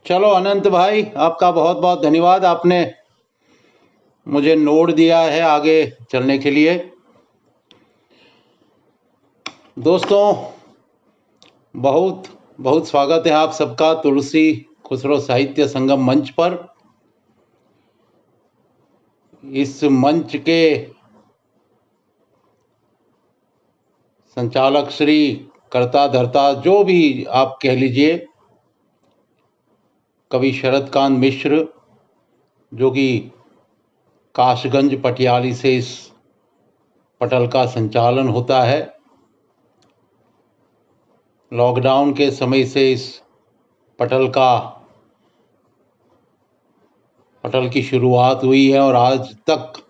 चलो अनंत भाई, आपका बहुत बहुत धन्यवाद। आपने मुझे नोट दिया है आगे चलने के लिए। दोस्तों, बहुत बहुत स्वागत है आप सबका तुलसी खुसरो साहित्य संगम मंच पर। इस मंच के संचालक श्री, कर्ता धर्ता, जो भी आप कह लीजिए, कवि शरदकांत मिश्र, जो कि काशगंज पटियाली से इस पटल का संचालन होता है। लॉकडाउन के समय से इस पटल की शुरुआत हुई है और आज तक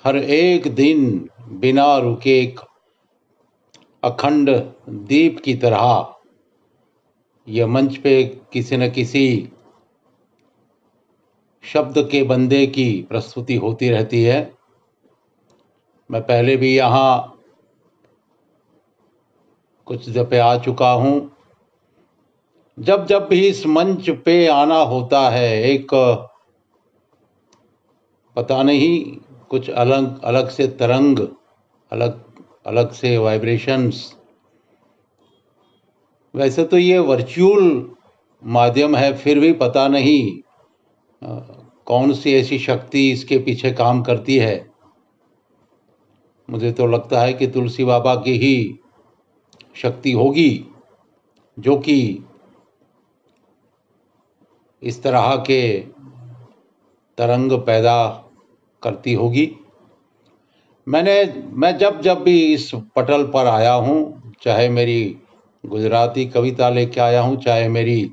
हर एक दिन बिना रुके एक अखंड दीप की तरह यह मंच पे किसी न किसी शब्द के बंदे की प्रस्तुति होती रहती है। मैं पहले भी यहाँ कुछ दफे आ चुका हूँ। जब जब भी इस मंच पे आना होता है, एक पता नहीं कुछ अलग अलग से तरंग, अलग अलग से वाइब्रेशंस। वैसे तो ये वर्चुअल माध्यम है, फिर भी पता नहीं कौन सी ऐसी शक्ति इसके पीछे काम करती है। मुझे तो लगता है कि तुलसी बाबा की ही शक्ति होगी जो कि इस तरह के तरंग पैदा करती होगी। मैं जब जब भी इस पटल पर आया हूँ, चाहे मेरी गुजराती कविता लेके आया हूँ, चाहे मेरी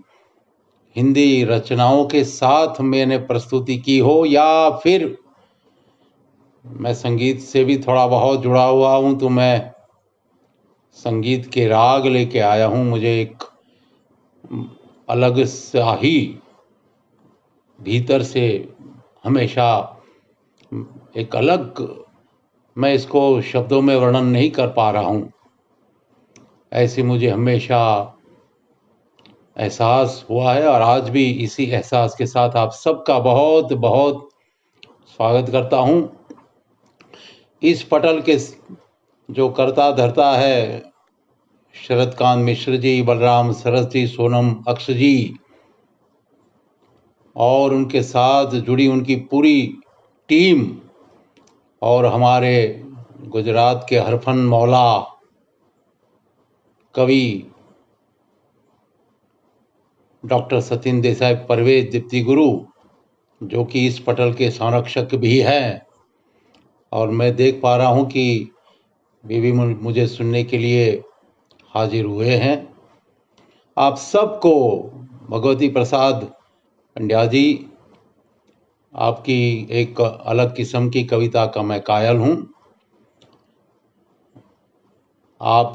हिंदी रचनाओं के साथ मैंने प्रस्तुति की हो, या फिर मैं संगीत से भी थोड़ा बहुत जुड़ा हुआ हूँ, तो मैं संगीत के राग लेके आया हूँ। मुझे एक अलग सा ही भीतर से हमेशा एक अलग, मैं इसको शब्दों में वर्णन नहीं कर पा रहा हूँ, ऐसे मुझे हमेशा एहसास हुआ है। और आज भी इसी एहसास के साथ आप सबका बहुत बहुत स्वागत करता हूँ। इस पटल के जो कर्ता धर्ता है, शरदकांत मिश्र जी, बलराम सरस जी, सोनम अक्ष जी, और उनके साथ जुड़ी उनकी पूरी टीम, और हमारे गुजरात के हरफन मौला कवि डॉक्टर सचिन देसाई परवेज दीप्ति गुरु, जो कि इस पटल के संरक्षक भी हैं। और मैं देख पा रहा हूँ कि भी मुझे सुनने के लिए हाजिर हुए हैं। आप सबको भगवती प्रसाद पंड्या जी, आपकी एक अलग किस्म की कविता का मैं कायल हूँ। आप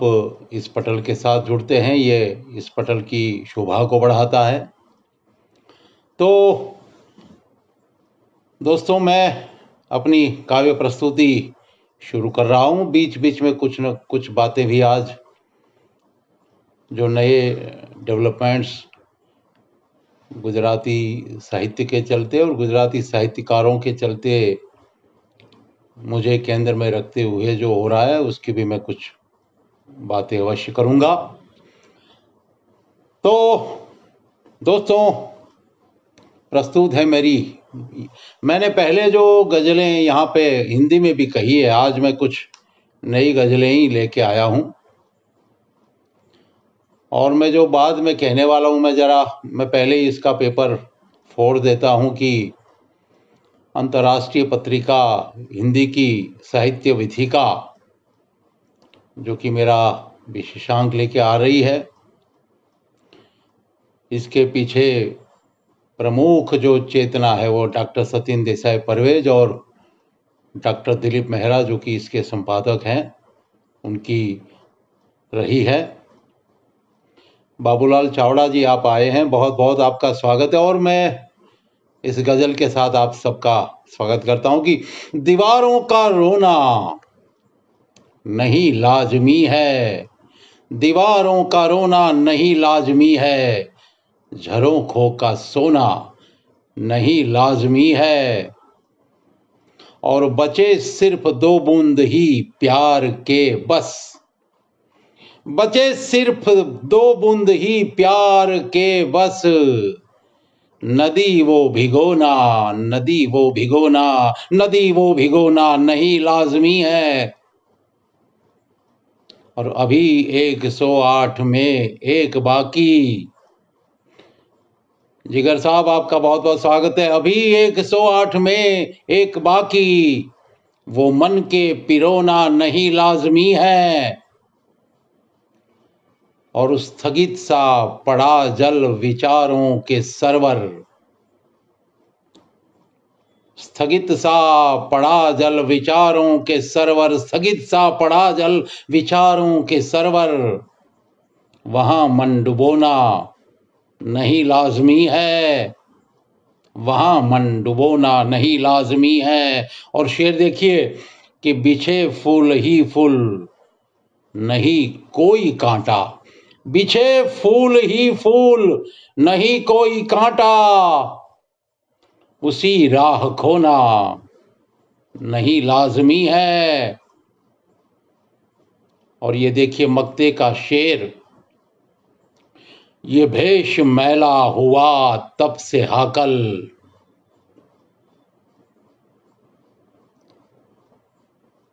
इस पटल के साथ जुड़ते हैं, ये इस पटल की शोभा को बढ़ाता है। तो दोस्तों, मैं अपनी काव्य प्रस्तुति शुरू कर रहा हूँ। बीच बीच में कुछ न कुछ बातें भी आज जो नए डेवलपमेंट्स गुजराती साहित्य के चलते और गुजराती साहित्यकारों के चलते मुझे केंद्र में रखते हुए जो हो रहा है, उसकी भी मैं कुछ बातें अवश्य करूँगा। तो दोस्तों, प्रस्तुत है मेरी, मैंने पहले जो गज़लें यहाँ पे हिंदी में भी कही है, आज मैं कुछ नई गज़लें ही लेके आया हूँ। और मैं जो बाद में कहने वाला हूँ, मैं पहले ही इसका पेपर फोड़ देता हूँ कि अंतर्राष्ट्रीय पत्रिका हिंदी की साहित्य विथिका, जो कि मेरा विशेषांक लेके आ रही है, इसके पीछे प्रमुख जो चेतना है वो डॉक्टर सचिन देसाई परवेज और डॉक्टर दिलीप मेहरा, जो कि इसके संपादक हैं, उनकी रही है। बाबूलाल चावड़ा जी, आप आए हैं, बहुत बहुत आपका स्वागत है। और मैं इस गज़ल के साथ आप सबका स्वागत करता हूं कि दीवारों का रोना नहीं लाजमी है, दीवारों का रोना नहीं लाजमी है, झरोखों का सोना नहीं लाजमी है। और बचे सिर्फ 2 बूंद ही प्यार के बस, बचे सिर्फ 2 बूंद ही प्यार के बस। नदी वो भिगोना, नदी वो भिगोना, नदी वो भिगोना नहीं लाजमी है। और अभी 108 में एक बाकी। जिगर साहब आपका बहुत बहुत स्वागत है। अभी 108 में एक बाकी, वो मन के पिरोना नहीं लाजमी है। और स्थगित सा पड़ा जल विचारों के सरवर, स्थगित सा पड़ा जल विचारों के सरवर, स्थगित सा पड़ा जल विचारों के सरवर। वहां मन डुबोना नहीं लाजमी है, वहां मन डुबोना नहीं लाजमी है। और शेर देखिए कि बिछे फूल ही फूल नहीं कोई कांटा, बिछे फूल ही फूल नहीं कोई कांटा। उसी राह खोना नहीं लाजमी है। और ये देखिए मक्ते का शेर, ये भेष मैला हुआ तब से हाकल।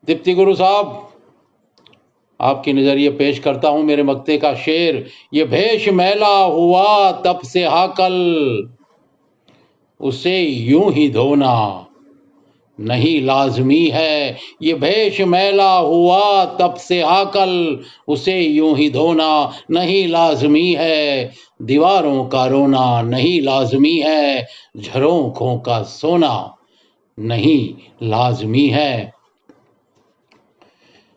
दीप्ति गुरु साहब आपके नजरिए पेश करता हूं मेरे मक्ते का शेर। ये भेष मैला हुआ तब से हाकल, उसे यूं ही धोना नहीं लाजमी है। ये भेष मैला हुआ तब से हाकल, उसे यूं ही धोना नहीं लाजमी है। दीवारों का रोना नहीं लाजमी है, झरोखों का सोना नहीं लाजमी है।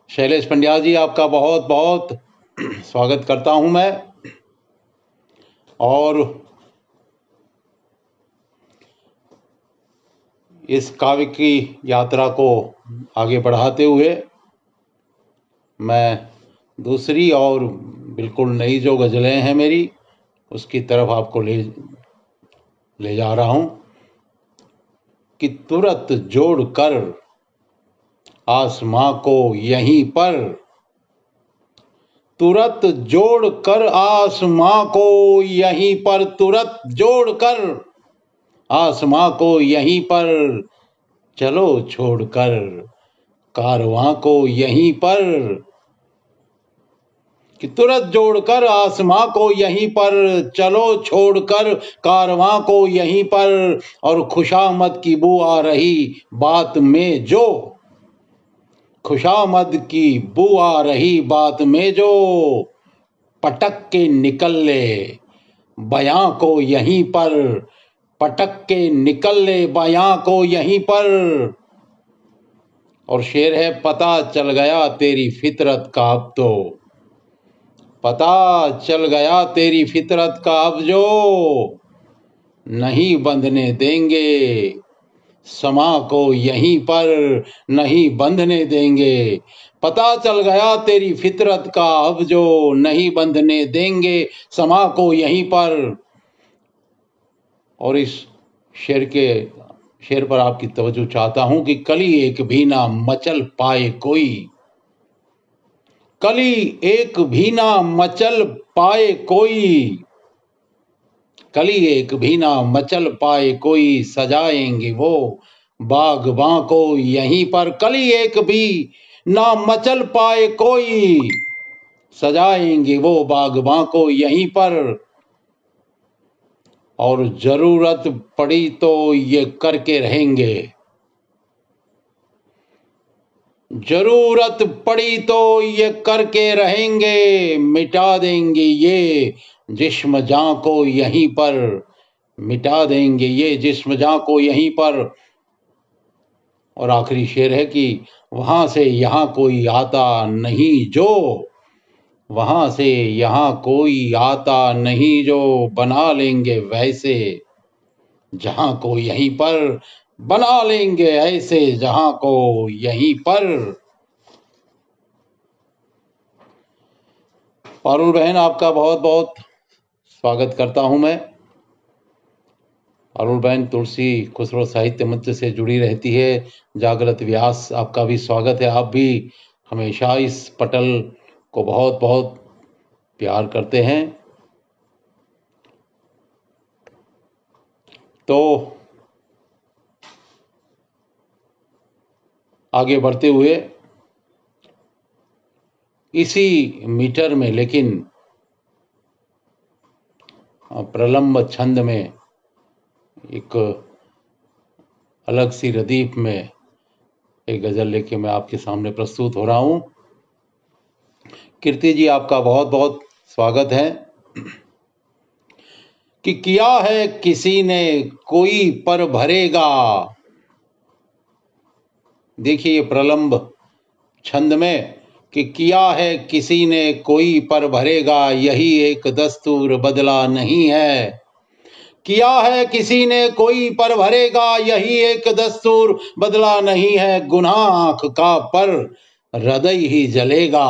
शैलेश पंड्या जी आपका बहुत बहुत स्वागत करता हूं मैं। और इस काव्य की यात्रा को आगे बढ़ाते हुए मैं दूसरी और बिल्कुल नई जो गज़लें हैं मेरी, उसकी तरफ आपको ले जा रहा हूं कि तुरंत जोड़कर आसमां को यहीं पर, तुरंत जोड़कर आसमां को यहीं पर, तुरंत जोड़कर आसमां को यहीं पर, चलो छोड़कर कारवां को यहीं पर। कि तुरंत जोड़कर आसमां को यहीं पर, चलो छोड़कर कारवां को यहीं पर। और खुशामद की बू आ रही बात में जो, खुशामद की बू आ रही बात में जो, पटक के निकल ले बयां को यहीं पर, पटक के निकल ले बयां को यहीं पर। और शेर है, पता चल गया तेरी फितरत का अब तो, पता चल गया तेरी फितरत का अब जो, नहीं बंधने देंगे समा को यहीं पर, नहीं बंधने देंगे। पता चल गया तेरी फितरत का अब जो, नहीं बंधने देंगे समा को यहीं पर। और इस शेर पर आपकी तवज्जो चाहता हूं कि कली एक भी ना मचल पाए कोई, कली एक भी ना मचल पाए कोई, कली एक भी ना मचल पाए कोई, सजाएंगे वो बागबां को यहीं पर। कली एक भी ना मचल पाए कोई, सजाएंगे वो बागबां को यहीं पर। और जरूरत पड़ी तो ये करके रहेंगे, जरूरत पड़ी तो ये करके रहेंगे, मिटा देंगे ये जिस्म जान को यहीं पर, मिटा देंगे ये जिस्म जान को यहीं पर। और आखिरी शेर है कि वहां से यहां कोई आता नहीं जो, वहां से यहां कोई आता नहीं जो, बना लेंगे वैसे जहां को यहीं पर, बना लेंगे ऐसे जहां को यहीं पर। पारुल बहन आपका बहुत बहुत स्वागत करता हूं मैं। अरुणबेन तुलसी खुसरो साहित्य मंच से जुड़ी रहती है। जागृत व्यास, आपका भी स्वागत है। आप भी हमेशा इस पटल को बहुत बहुत प्यार करते हैं। तो आगे बढ़ते हुए इसी मीटर में, लेकिन प्रलंब छंद में, एक अलग सी रदीफ में एक गजल लेके मैं आपके सामने प्रस्तुत हो रहा हूं। कीर्ति जी, आपका बहुत बहुत स्वागत है। कि किया है किसी ने कोई पर भरेगा। देखिए ये प्रलंब छंद में, कि किया है किसी ने कोई पर भरेगा, यही एक दस्तूर बदला नहीं है। किया है किसी ने कोई पर भरेगा, यही एक दस्तूर बदला नहीं है। गुनाह आंख का पर हृदय ही जलेगा,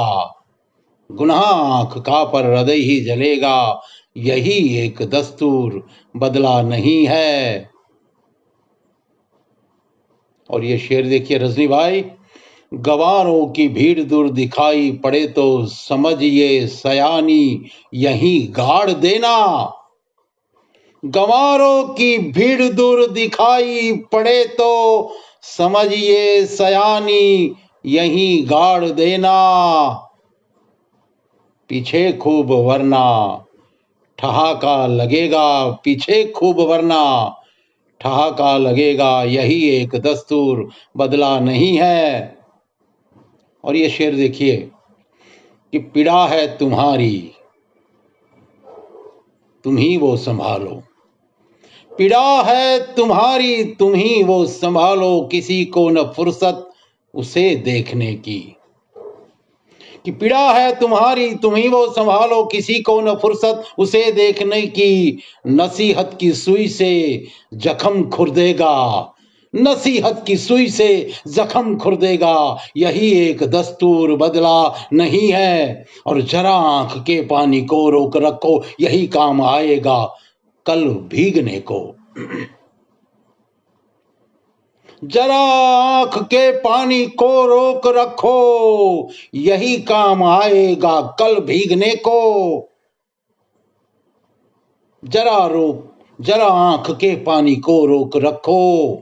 गुनाह आंख का पर हृदय ही जलेगा, यही एक दस्तूर बदला नहीं है। और ये शेर देखिए रजनी भाई, गवारों की भीड़ दूर दिखाई पड़े तो समझिए सयानी यहीं गाड़ देना। गवारों की भीड़ दूर दिखाई पड़े तो समझिए सयानी यहीं गाड़ देना। पीछे खूब वरना ठहाका लगेगा, पीछे खूब वरना ठहाका लगेगा, यही एक दस्तूर बदला नहीं है। और ये शेर देखिए, कि पीड़ा है तुम्हारी तुम ही वो संभालो। पीड़ा है तुम्हारी तुम ही वो संभालो, किसी को न फुर्सत उसे देखने की। कि पीड़ा है तुम्हारी तुम ही वो संभालो, किसी को न फुर्सत उसे देखने की। नसीहत की सुई से जख्म खुरदेगा, नसीहत की सुई से जख्म खुरदेगा, यही एक दस्तूर बदला नहीं है। और जरा आंख के पानी को रोक रखो, यही काम आएगा कल भीगने को। जरा आंख के पानी को रोक रखो, यही काम आएगा कल भीगने को। जरा आंख के पानी को रोक रखो।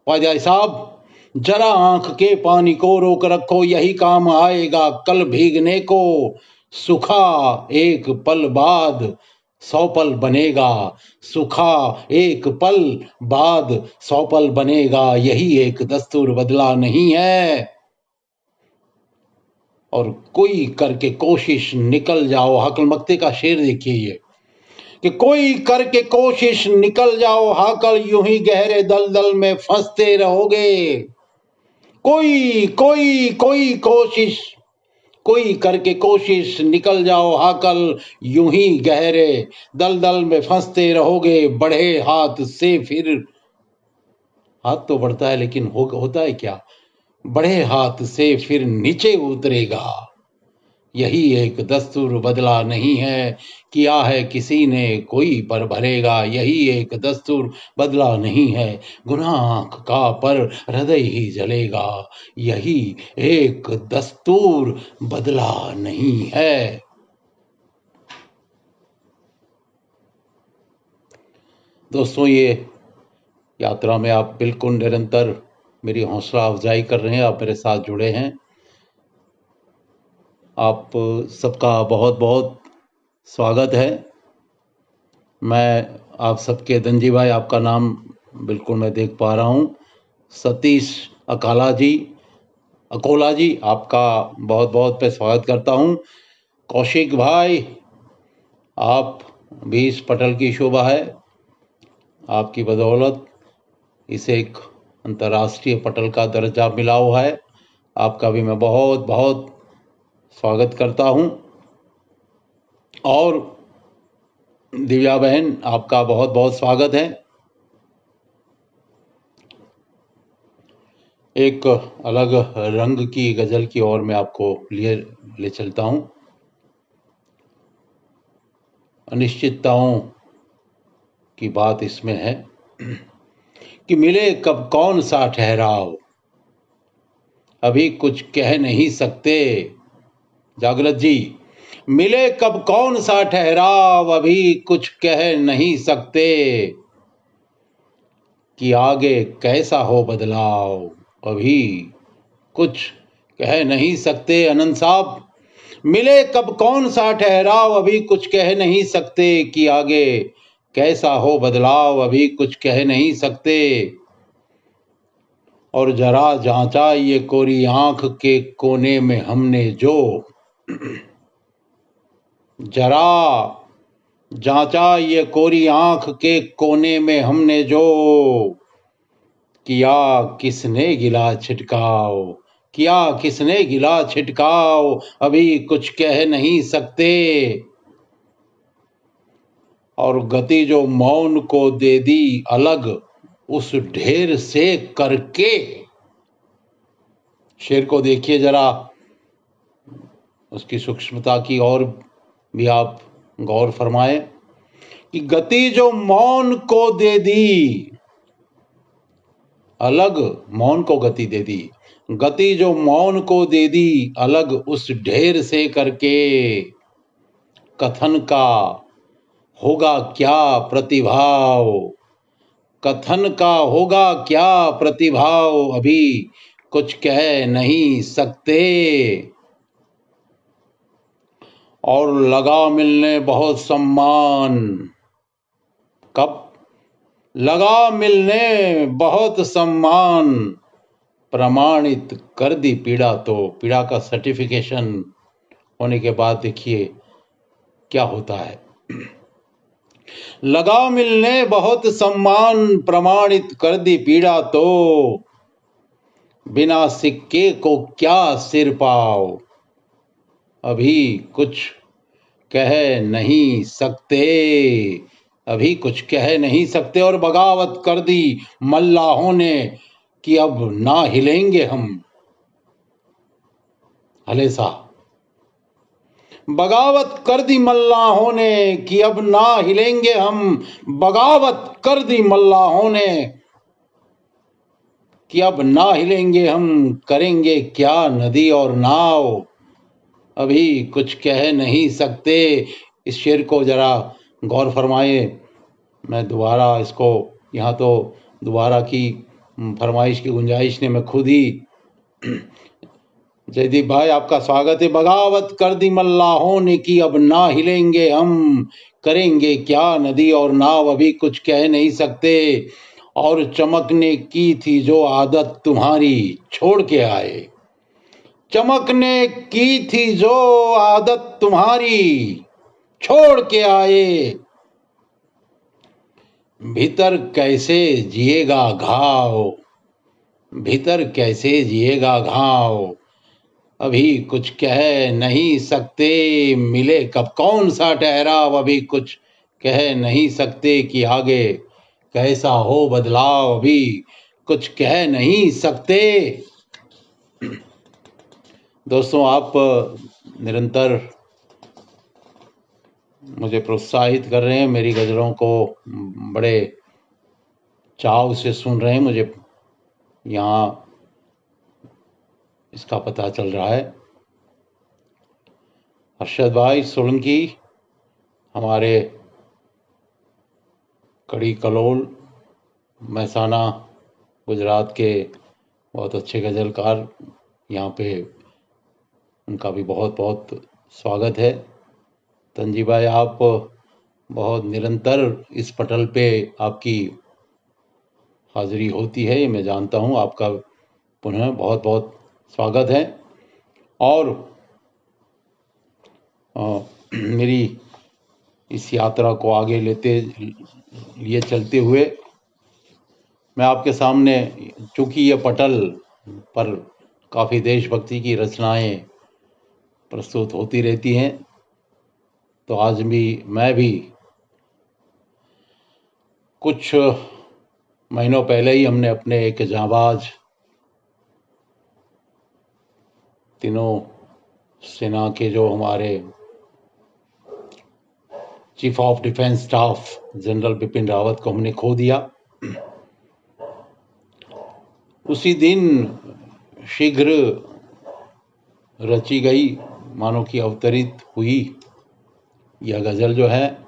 पाजाई साहब, जरा आंख के पानी को रोक रखो, यही काम आएगा कल भीगने को। सूखा एक पल बाद 100 पल बनेगा, सूखा एक पल बाद 100 पल बनेगा, यही एक दस्तूर बदला नहीं है। और कोई करके कोशिश निकल जाओ, हकल मक्ते का शेर देखिए ये, कि कोई करके कोशिश निकल जाओ हाकल, यूं ही गहरे दलदल में फंसते रहोगे। कोई कोई कोई कोशिश, कोई करके कोशिश निकल जाओ हाकल, यूं ही गहरे दलदल में फंसते रहोगे। बढ़े हाथ से फिर, हाथ तो बढ़ता है लेकिन होता है क्या, बढ़े हाथ से फिर नीचे उतरेगा, यही एक दस्तूर बदला नहीं है। किया है किसी ने कोई पर भरेगा, यही एक दस्तूर बदला नहीं है। गुनाह आंख का पर हृदय ही जलेगा, यही एक दस्तूर बदला नहीं है। दोस्तों, ये यात्रा में आप बिल्कुल निरंतर मेरी हौसला अफजाई कर रहे हैं, आप मेरे साथ जुड़े हैं। आप सबका बहुत बहुत स्वागत है। मैं आप सबके, धनजी भाई आपका नाम बिल्कुल मैं देख पा रहा हूँ, सतीश अकोला जी आपका बहुत बहुत पे स्वागत करता हूँ। कौशिक भाई, आप भी इस पटल की शोभा है, आपकी बदौलत इसे एक अंतर्राष्ट्रीय पटल का दर्जा मिला हुआ है। आपका भी मैं बहुत बहुत स्वागत करता हूँ। और दिव्या बहन, आपका बहुत बहुत स्वागत है। एक अलग रंग की गजल की ओर मैं आपको ले चलता हूं। अनिश्चितताओं की बात इसमें है, कि मिले कब कौन सा ठहराव, अभी कुछ कह नहीं सकते। जागृत जी, मिले कब कौन सा ठहराव, अभी कुछ कह नहीं सकते। कि आगे कैसा हो बदलाव, अभी कुछ कह नहीं सकते। अनंत साहब, मिले कब कौन सा ठहराव, अभी कुछ कह नहीं सकते। कि आगे कैसा हो बदलाव, अभी कुछ कह नहीं सकते। और जरा जांचा ये कोरी आंख के कोने में हमने जो, जरा जांचा ये कोरी आंख के कोने में हमने जो, किया किसने गिला छिटकाव, किया किसने गिला छिटकाव, अभी कुछ कह नहीं सकते। और गति जो मौन को दे दी अलग, उस ढेर से करके। शेर को देखिए जरा, उसकी सूक्ष्मता की और भी आप गौर फरमाएं। कि गति जो मौन को दे दी अलग, मौन को गति दे दी, गति जो मौन को दे दी अलग, उस ढेर से करके। कथन का होगा क्या प्रतिभाव, कथन का होगा क्या प्रतिभाव, अभी कुछ कह नहीं सकते। और लगा मिलने बहुत सम्मान, कब लगा मिलने बहुत सम्मान, प्रमाणित कर दी पीड़ा। तो पीड़ा का सर्टिफिकेशन होने के बाद देखिए क्या होता है। लगा मिलने बहुत सम्मान, प्रमाणित कर दी पीड़ा। तो बिना सिक्के को क्या सिर पाओ, अभी कुछ कह नहीं सकते, अभी कुछ कह नहीं सकते। और बगावत कर दी मल्लाहों ने, कि अब ना हिलेंगे हम। हले सा बगावत कर दी मल्लाहों ने, कि अब ना हिलेंगे हम। बगावत कर दी मल्लाहों ने, कि अब ना हिलेंगे हम। करेंगे क्या नदी और नाव, अभी कुछ कह नहीं सकते। इस शेर को जरा गौर फरमाए। मैं दोबारा इसको, यहाँ तो दोबारा की फरमाइश की गुंजाइश ने मैं खुद ही। जयदीप भाई आपका स्वागत है। बगावत कर दी मल्लाहों ने, कि अब ना हिलेंगे हम। करेंगे क्या नदी और नाव, अभी कुछ कह नहीं सकते। और चमकने की थी जो आदत तुम्हारी, छोड़ के आए। चमकने की थी जो आदत तुम्हारी, छोड़ के आए। भीतर कैसे जिएगा घाव, भीतर कैसे जिएगा घाव, अभी कुछ कह नहीं सकते। मिले कब कौन सा ठहराव, अभी कुछ कह नहीं सकते। कि आगे कैसा हो बदलाव, अभी कुछ कह नहीं सकते। दोस्तों, आप निरंतर मुझे प्रोत्साहित कर रहे हैं, मेरी गज़लों को बड़े चाव से सुन रहे हैं। मुझे यहाँ इसका पता चल रहा है। अरशद भाई सोलंकी हमारे कड़ी कलोल महसाना गुजरात के बहुत अच्छे गज़लकार, यहाँ पे उनका भी बहुत बहुत स्वागत है। तंजी भाई, आप बहुत निरंतर इस पटल पे आपकी हाजिरी होती है, ये मैं जानता हूँ। आपका पुनः बहुत बहुत स्वागत है। और मेरी इस यात्रा को आगे लिए चलते हुए मैं आपके सामने, चूँकि ये पटल पर काफ़ी देशभक्ति की रचनाएं प्रस्तुत होती रहती हैं, तो आज भी मैं भी कुछ महीनों पहले ही हमने अपने एक जांबाज तीनों सेना के जो हमारे chief of defence staff general Bipin Rawat को हमने खो दिया। उसी दिन शीघ्र रची गई, मानो कि अवतरित हुई यह गजल जो है,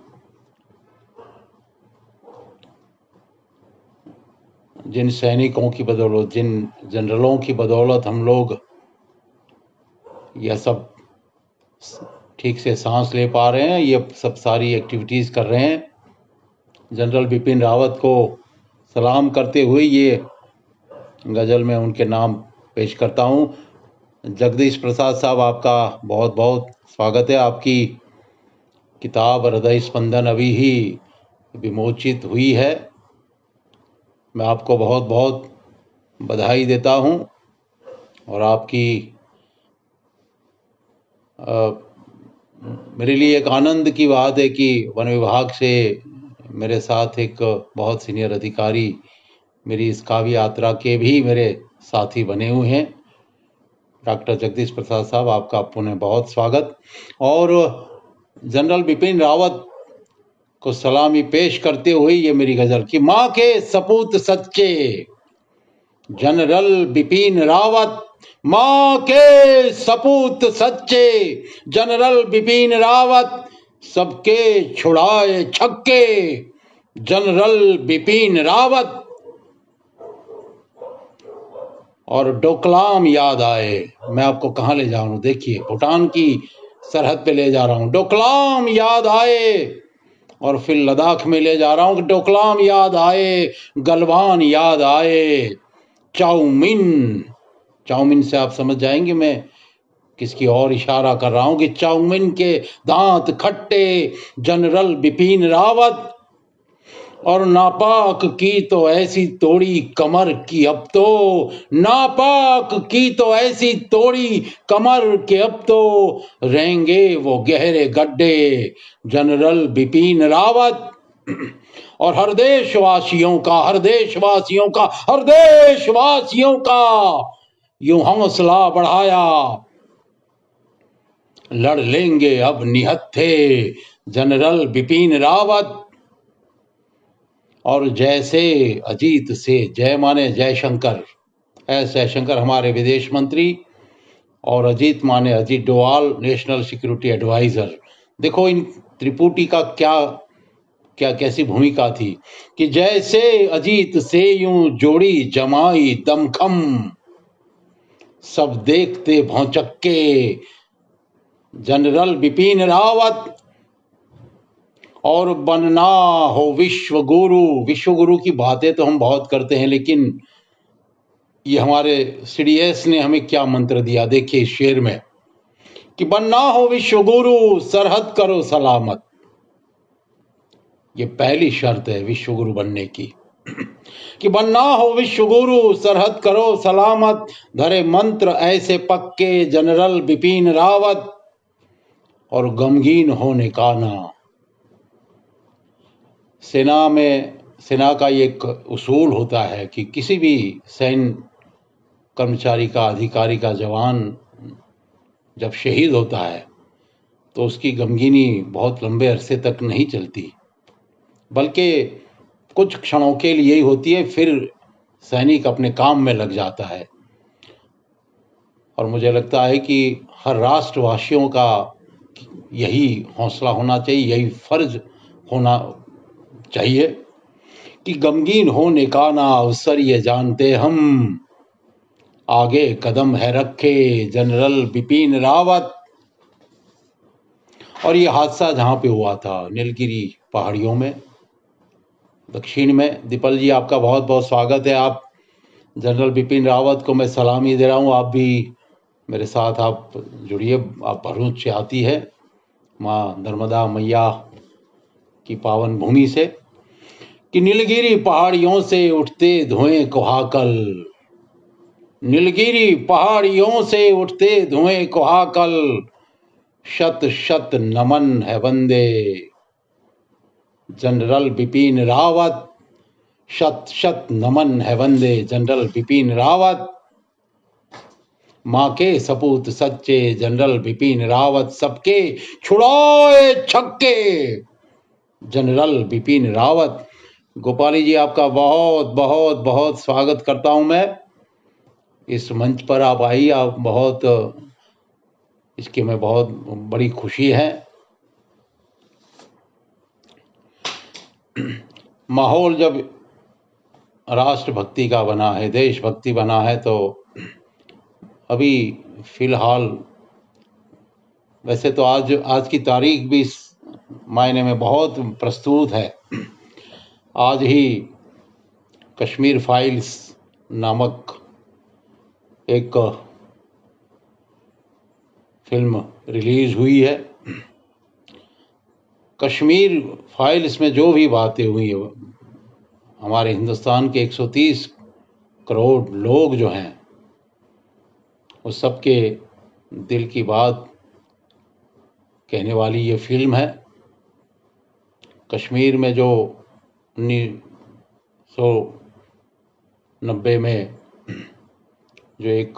जिन सैनिकों की बदौलत, जिन जनरलों की बदौलत हम लोग यह सब ठीक से सांस ले पा रहे हैं, ये सब सारी एक्टिविटीज़ कर रहे हैं। जनरल बिपिन रावत को सलाम करते हुए ये गज़ल में उनके नाम पेश करता हूँ। जगदीश प्रसाद साहब, आपका बहुत बहुत स्वागत है। आपकी किताब हृदय स्पंदन अभी ही विमोचित हुई है। मैं आपको बहुत बहुत बधाई देता हूँ। और आपकी मेरे लिए एक आनंद की बात है कि वन विभाग से मेरे साथ एक बहुत सीनियर अधिकारी मेरी इस काव्य यात्रा के भी मेरे साथी बने हुए हैं। डॉक्टर जगदीश प्रसाद साहब, आपका पुनः बहुत स्वागत। और जनरल बिपिन रावत को सलामी पेश करते हुए ये मेरी गजल की माँ के सपूत सच्चे जनरल बिपिन रावत, माँ के सपूत सच्चे जनरल बिपिन रावत, सबके छुड़ाए छक्के जनरल बिपिन रावत। और डोकलाम याद आए। मैं आपको कहाँ ले जा रहा हूँ, देखिए भूटान की सरहद पे ले जा रहा हूँ। डोकलाम याद आए। और फिर लद्दाख में ले जा रहा हूँ कि डोकलाम याद आए, गलवान याद आए, चाउमीन। चाउमीन से आप समझ जाएंगे मैं किसकी और इशारा कर रहा हूँ कि चाउमीन के दांत खट्टे जनरल बिपिन रावत। और नापाक की तो ऐसी तोड़ी कमर की अब तो, नापाक की तो ऐसी तोड़ी कमर के अब तो रहेंगे वो गहरे गड्ढे जनरल बिपिन रावत। और हर देशवासियों का, हर देशवासियों का, हर देशवासियों का यूं हौसला बढ़ाया, लड़ लेंगे अब निहत्थे जनरल बिपिन रावत। और जैसे अजीत से, जय माने जयशंकर, एस जयशंकर हमारे विदेश मंत्री, और अजीत माने Ajit Doval, national security adviser. देखो इन त्रिपुटी का क्या कैसी भूमिका थी कि जैसे अजीत से यूं जोड़ी जमाई दमखम, सब देखते भौचक्के जनरल बिपिन रावत। और बनना हो विश्व गुरु, विश्व गुरु की बातें तो हम बहुत करते हैं, लेकिन ये हमारे सीडीएस ने हमें क्या मंत्र दिया, देखिए इस शेर में कि बनना हो विश्व गुरु, सरहद करो सलामत। ये पहली शर्त है विश्व गुरु बनने की कि बनना हो विश्व गुरु, सरहद करो सलामत, धरे मंत्र ऐसे पक्के जनरल बिपिन रावत। और गमगीन होने का ना, सेना का एक उसूल होता है कि किसी भी सैन्य कर्मचारी का, अधिकारी का, जवान जब शहीद होता है तो उसकी गमगीनी बहुत लंबे अरसे तक नहीं चलती, बल्कि कुछ क्षणों के लिए ही होती है, फिर सैनिक अपने काम में लग जाता है। और मुझे लगता है कि हर राष्ट्रवासियों का यही हौसला होना चाहिए, यही फर्ज होना चाहिए कि गमगीन होने का ना अवसर ये जानते हम, आगे कदम है रखे जनरल बिपिन रावत। और ये हादसा जहाँ पे हुआ था नीलगिरी पहाड़ियों में, दक्षिण में। दीपल जी, आपका बहुत बहुत स्वागत है। आप जनरल बिपिन रावत को मैं सलामी दे रहा हूँ। आप भी मेरे साथ आप जुड़िए। आप भरूच से आती है माँ नर्मदा मैया की पावन भूमि से कि नीलगिरी पहाड़ियों से उठते धुएं कोहाकल, नीलगिरी पहाड़ियों से उठते धुएं कोहाकल, शत शत नमन है वंदे जनरल बिपिन रावत, शत शत नमन है वंदे जनरल बिपिन रावत। माँ के सपूत सच्चे जनरल बिपिन रावत, सबके छुड़ाए छक्के जनरल बिपिन रावत। गोपाली जी, आपका बहुत बहुत बहुत स्वागत करता हूं मैं इस मंच पर। आप आई, आप बहुत, इसकी मैं बहुत बड़ी खुशी है। माहौल जब राष्ट्रभक्ति का बना है, देशभक्ति बना है, तो अभी फिलहाल, वैसे तो आज की तारीख भी इस मायने में बहुत प्रस्तुत है। आज ही कश्मीर फाइल्स नामक एक फिल्म रिलीज हुई है। कश्मीर फाइल्स में जो भी बातें हुई है, हमारे हिंदुस्तान के 130 करोड़ लोग जो हैं, उस सबके दिल की बात कहने वाली ये फिल्म है। कश्मीर में जो 1990 में जो एक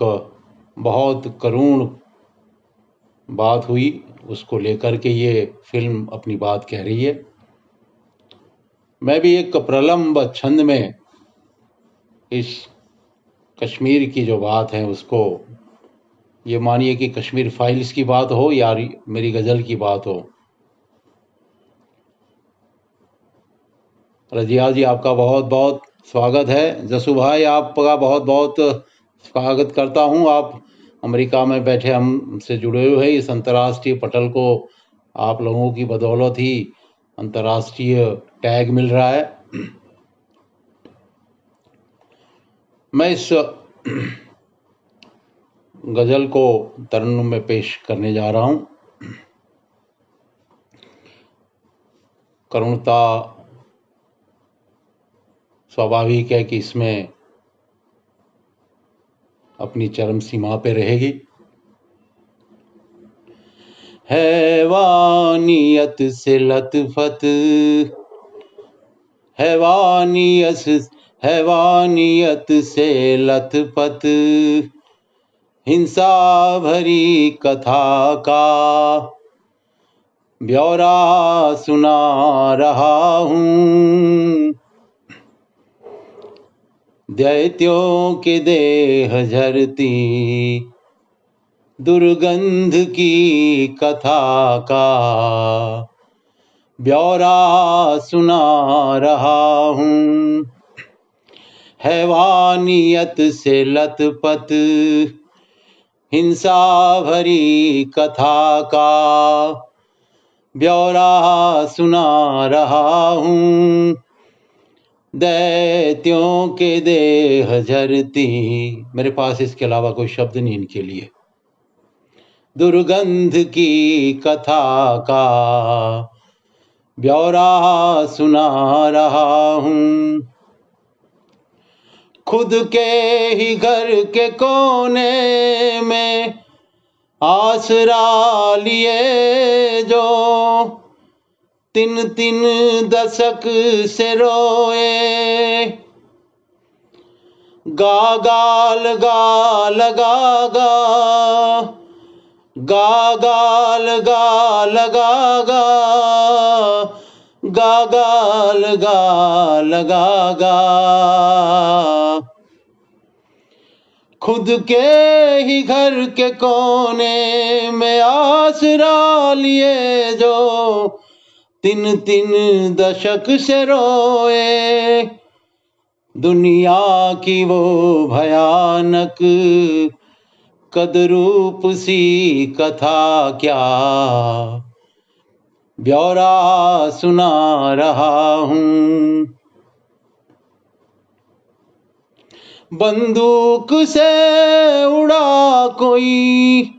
बहुत करुण बात हुई, उसको लेकर के ये फिल्म अपनी बात कह रही है। मैं भी एक प्रलंब छंद में इस कश्मीर की जो बात है उसको, ये मानिए कि कश्मीर फाइल्स की बात हो या मेरी गज़ल की बात हो। रजिया जी, आपका बहुत बहुत स्वागत है। जसू भाई, आपका बहुत बहुत स्वागत करता हूं। आप अमेरिका में बैठे हमसे जुड़े हुए हैं। इस अंतर्राष्ट्रीय पटल को आप लोगों की बदौलत ही अंतर्राष्ट्रीय टैग मिल रहा है। मैं इस गज़ल को तरन्नुम में पेश करने जा रहा हूं। करुणता स्वाभाविक है कि इसमें अपनी चरम सीमा पे रहेगी। हैवानियत से लतफत, हैवानियत से लतफत, हिंसा भरी कथा का ब्यौरा सुना रहा हूँ। दैत्यों के देह झरती दुर्गंध की कथा का ब्यौरा सुना रहा हूँ। हैवानियत से लतपत, हिंसा भरी कथा का ब्यौरा सुना रहा हूँ। दैत्यों के देह झरती, मेरे पास इसके अलावा कोई शब्द नहीं इनके लिए, दुर्गंध की कथा का ब्यौरा सुना रहा हूँ। खुद के ही घर के कोने में आसरा लिए जो 3-3 दशक से रोए, गा गा लगा लगा गा, गा गा लगा लगा गा, गा गा लगा लगा गा। खुद के ही घर के कोने में आसरा लिए जो 3-3 दशक से रोए, दुनिया की वो भयानक कदरूप सी कथा क्या ब्यौरा सुना रहा हूँ। बंदूक से उड़ा कोई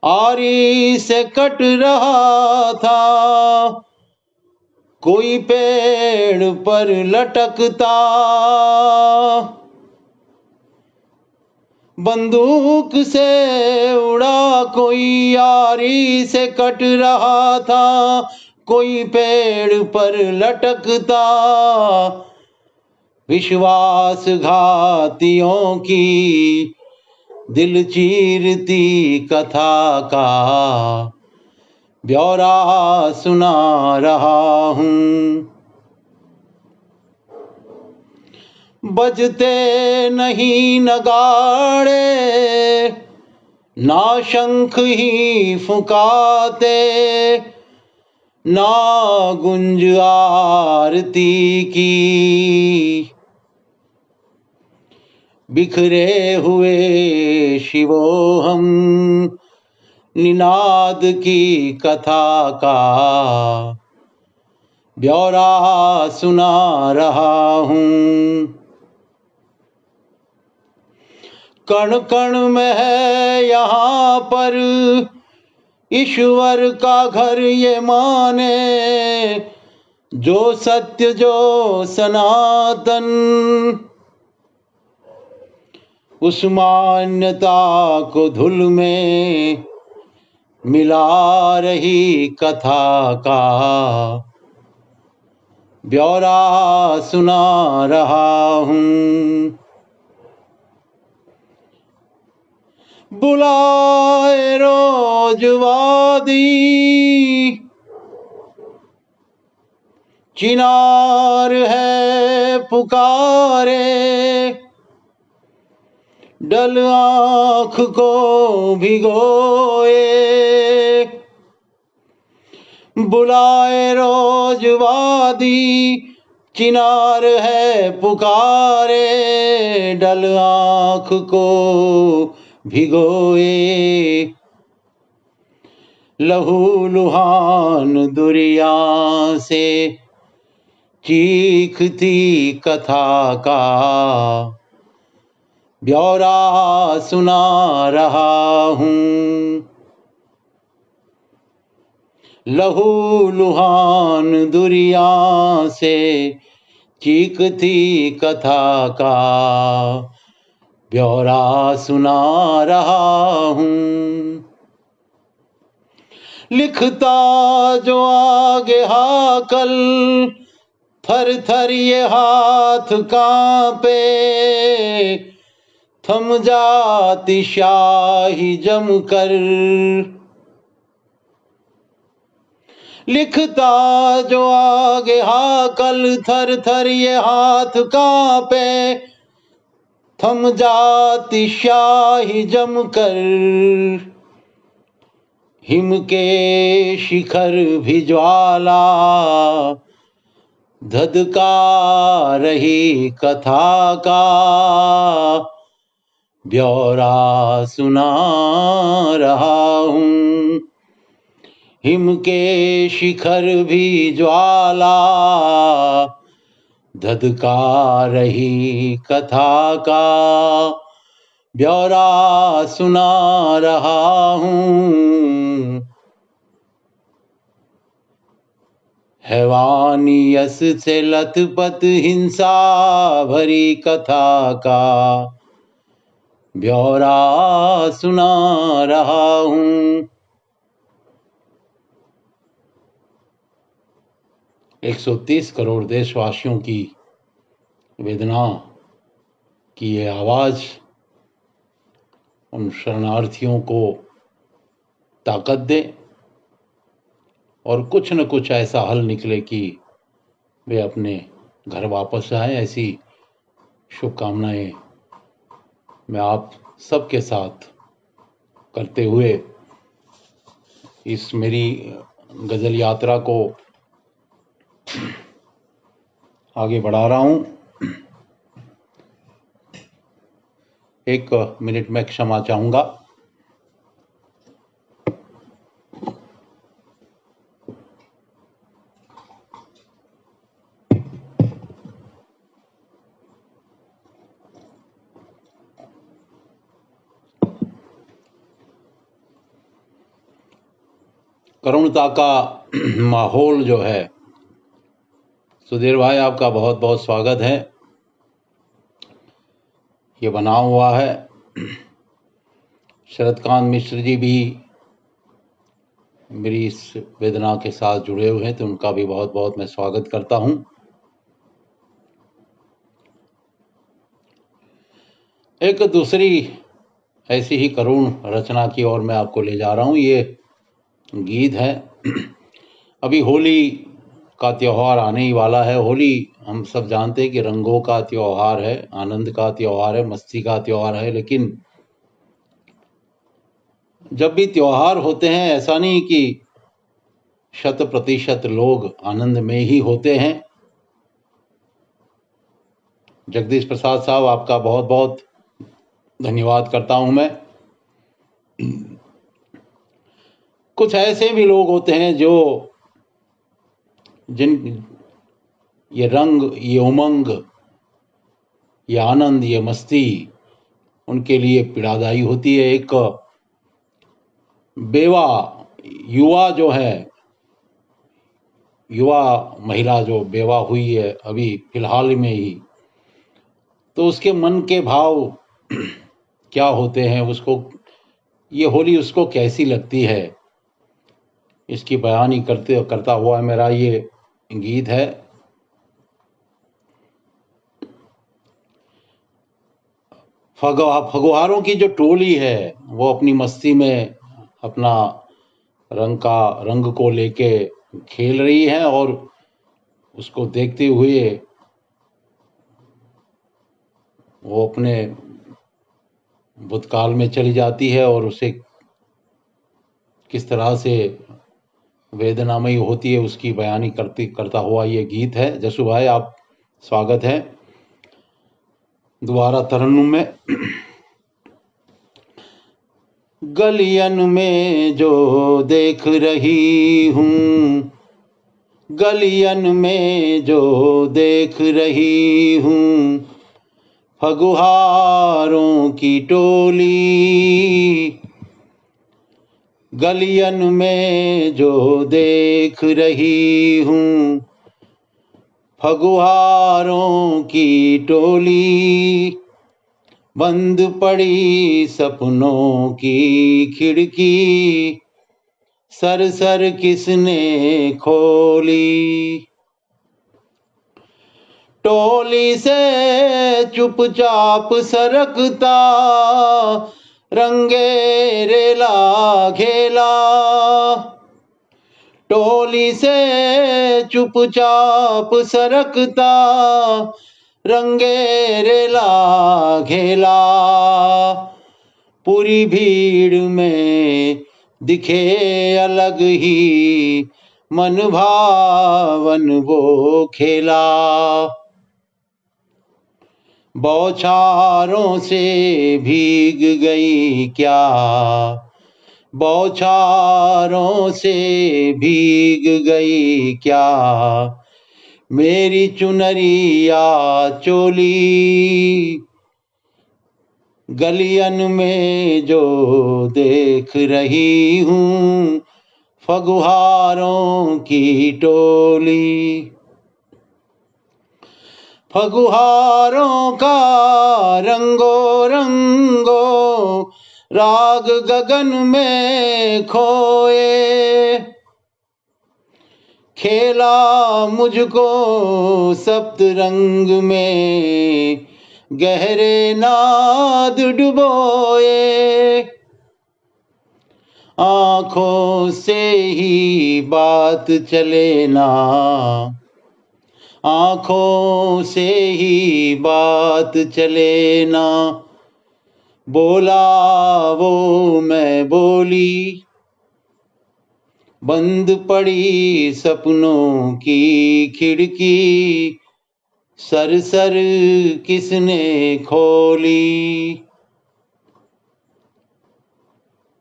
आरी से कट रहा था, कोई पेड़ पर लटकता। बंदूक से उड़ा कोई आरी से कट रहा था, कोई पेड़ पर लटकता। विश्वासघातियों की दिल चीरती कथा का ब्यौरा सुना रहा हूँ। बजते नहीं नगाड़े, ना शंख ही फुकाते, ना गुंज आरती की। बिखरे हुए शिवोहम निनाद की कथा का ब्यौरा सुना रहा हूँ। कण कण में है यहाँ पर ईश्वर का घर, ये माने जो सत्य जो सनातन। उस मान्यता को धूल में मिला रही कथा का ब्यौरा सुना रहा हूँ। बुलाए रोजवादी चिनार है पुकारे, डल आँख को भिगोए। बुलाए रोजवादी चिनार है पुकारे, डल आँख को भिगोए। लहू लुहान दुरिया से चीखती कथा का ब्यौरा सुना रहा हूँ। लहू लुहान दुरिया से चीखती कथा का ब्यौरा सुना रहा हूँ। लिखता जो आगे हाकल, थर थर ये हाथ कांपे, थम जाती शाही जमकर। लिखता जो आगे हाकल, थर थर ये हाथ कांपे, थम जाती शाही जमकर। हिम के शिखर भी ज्वाला धधका रही कथा का ब्यौरा सुना रहा हूँ। हिम के शिखर भी ज्वाला धधका रही कथा का ब्यौरा सुना रहा हूँ। हैवानियत से लथपथ हिंसा भरी कथा का ब्यौरा सुना रहा हूँ। 130 करोड़ देशवासियों की वेदना की ये आवाज उन शरणार्थियों को ताकत दे और कुछ न कुछ ऐसा हल निकले कि वे अपने घर वापस आए। ऐसी शुभकामनाएं मैं आप सबके साथ करते हुए इस मेरी गज़ल यात्रा को आगे बढ़ा रहा हूँ। 1 मिनट में क्षमा चाहूँगा। करुणता का माहौल जो है, सुधीर भाई आपका बहुत बहुत स्वागत है। ये बना हुआ है। शरदकांत मिश्र जी भी मेरी इस वेदना के साथ जुड़े हुए हैं, तो उनका भी बहुत बहुत मैं स्वागत करता हूं। एक दूसरी ऐसी ही करुण रचना की ओर मैं आपको ले जा रहा हूं। ये गीत है। अभी होली का त्योहार आने ही वाला है। होली हम सब जानते हैं कि रंगों का त्योहार है, आनंद का त्योहार है, मस्ती का त्योहार है। लेकिन जब भी त्योहार होते हैं, ऐसा नहीं कि 100% लोग आनंद में ही होते हैं। जगदीश प्रसाद साहब, आपका बहुत बहुत धन्यवाद करता हूं मैं। कुछ ऐसे भी लोग होते हैं जो जिन ये रंग, ये उमंग, ये आनंद, ये मस्ती उनके लिए पीड़ादायी होती है। एक बेवा युवा जो है, युवा महिला जो बेवा हुई है अभी फिलहाल में ही, तो उसके मन के भाव क्या होते हैं, उसको ये होली उसको कैसी लगती है, इसकी बयानी करता हुआ मेरा ये गीत है। फगुहारों की जो टोली है वो अपनी मस्ती में अपना रंग को लेके खेल रही है और उसको देखते हुए वो अपने भूतकाल में चली जाती है और उसे किस तरह से वेदनामयी होती है उसकी बयानी करता हुआ ये गीत है। जसू भाई, आप स्वागत है दोबारा तरन्नुम में। गलियन में जो देख रही हूँ, गलियन में जो देख रही हूँ, फगुहारों की टोली। गलियन में जो देख रही हूँ, फगुहारों की टोली। बंद पड़ी सपनों की खिड़की, सर सर किसने खोली। टोली से चुपचाप सरकता रंगे रेला घेला। टोली से चुपचाप सरकता रंगे रेला घेला। पूरी भीड़ में दिखे अलग ही मन भावन वो खेला। बौछारों से भीग गई क्या, बौछारों से भीग गई क्या, मेरी चुनरिया चोली। गलियन में जो देख रही हूँ, फगुहारों की टोली। फगुहारों का रंगो रंगो राग गगन में खोए। खेला मुझको सप्त रंग में गहरे नाद डुबोए। आँखों से ही बात चले ना, आँखों से ही बात चले ना। बोला वो मैं बोली, बंद पड़ी सपनों की खिड़की, सर सर किसने खोली।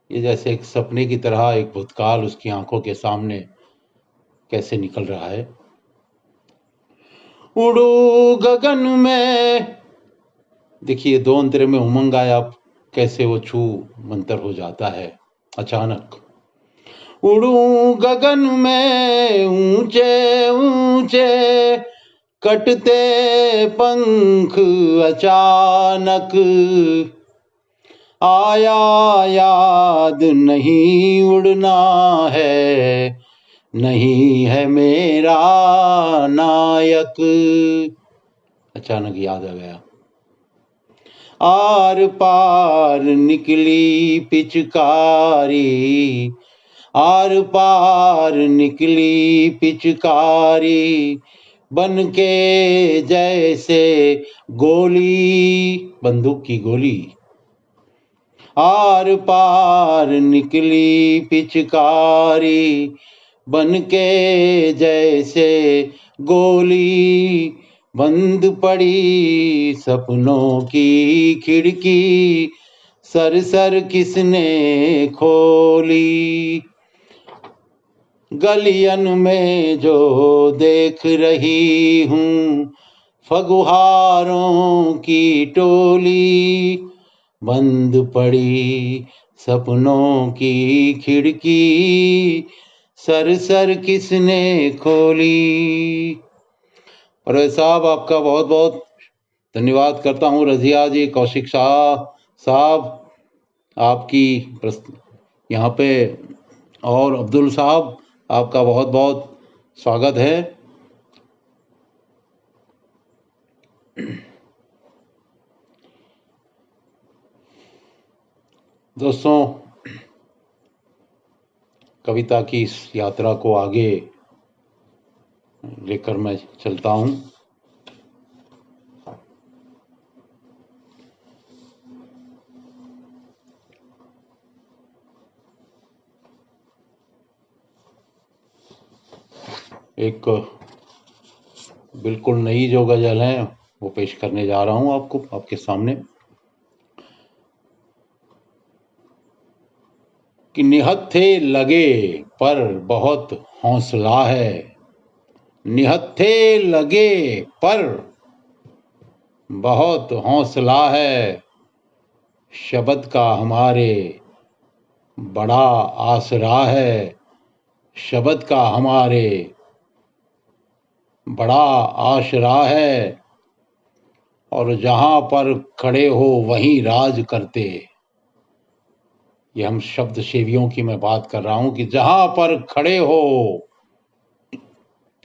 ये जैसे एक सपने की तरह एक भूतकाल उसकी आंखों के सामने कैसे निकल रहा है। उड़ू गगन में, देखिए दो अंतरे में उमंग आया, कैसे वो छू मंतर हो जाता है अचानक। उड़ू गगन में ऊंचे ऊंचे कटते पंख अचानक। आया याद नहीं उड़ना है, नहीं है मेरा नायक। अचानक याद आ गया। आर पार निकली पिचकारी, आर पार निकली पिचकारी, बन के जैसे गोली, बंदूक की गोली। आर पार निकली पिचकारी, बन के जैसे गोली, बंद पड़ी सपनों की खिड़की, सर सर किसने खोली। गलियन में जो देख रही हूँ फगुहारों की टोली, बंद पड़ी सपनों की खिड़की, सर सर किसने खोली। परवेज साहब, आपका बहुत बहुत धन्यवाद करता हूँ। रजिया जी, कौशिक शाह साहब, आपकी यहाँ पे, और अब्दुल साहब, आपका बहुत बहुत स्वागत है। दोस्तों, कविता की इस यात्रा को आगे लेकर मैं चलता हूँ। एक बिल्कुल नई जो गजल है वो पेश करने जा रहा हूँ आपको, आपके सामने, कि निहत्थे लगे पर बहुत हौसला है, निहत्थे लगे पर बहुत हौसला है, शब्द का हमारे बड़ा आसरा है, शब्द का हमारे बड़ा आसरा है, और जहां पर खड़े हो वहीं राज करते। ये हम शब्द सेवियों की मैं बात कर रहा हूं कि जहां पर खड़े हो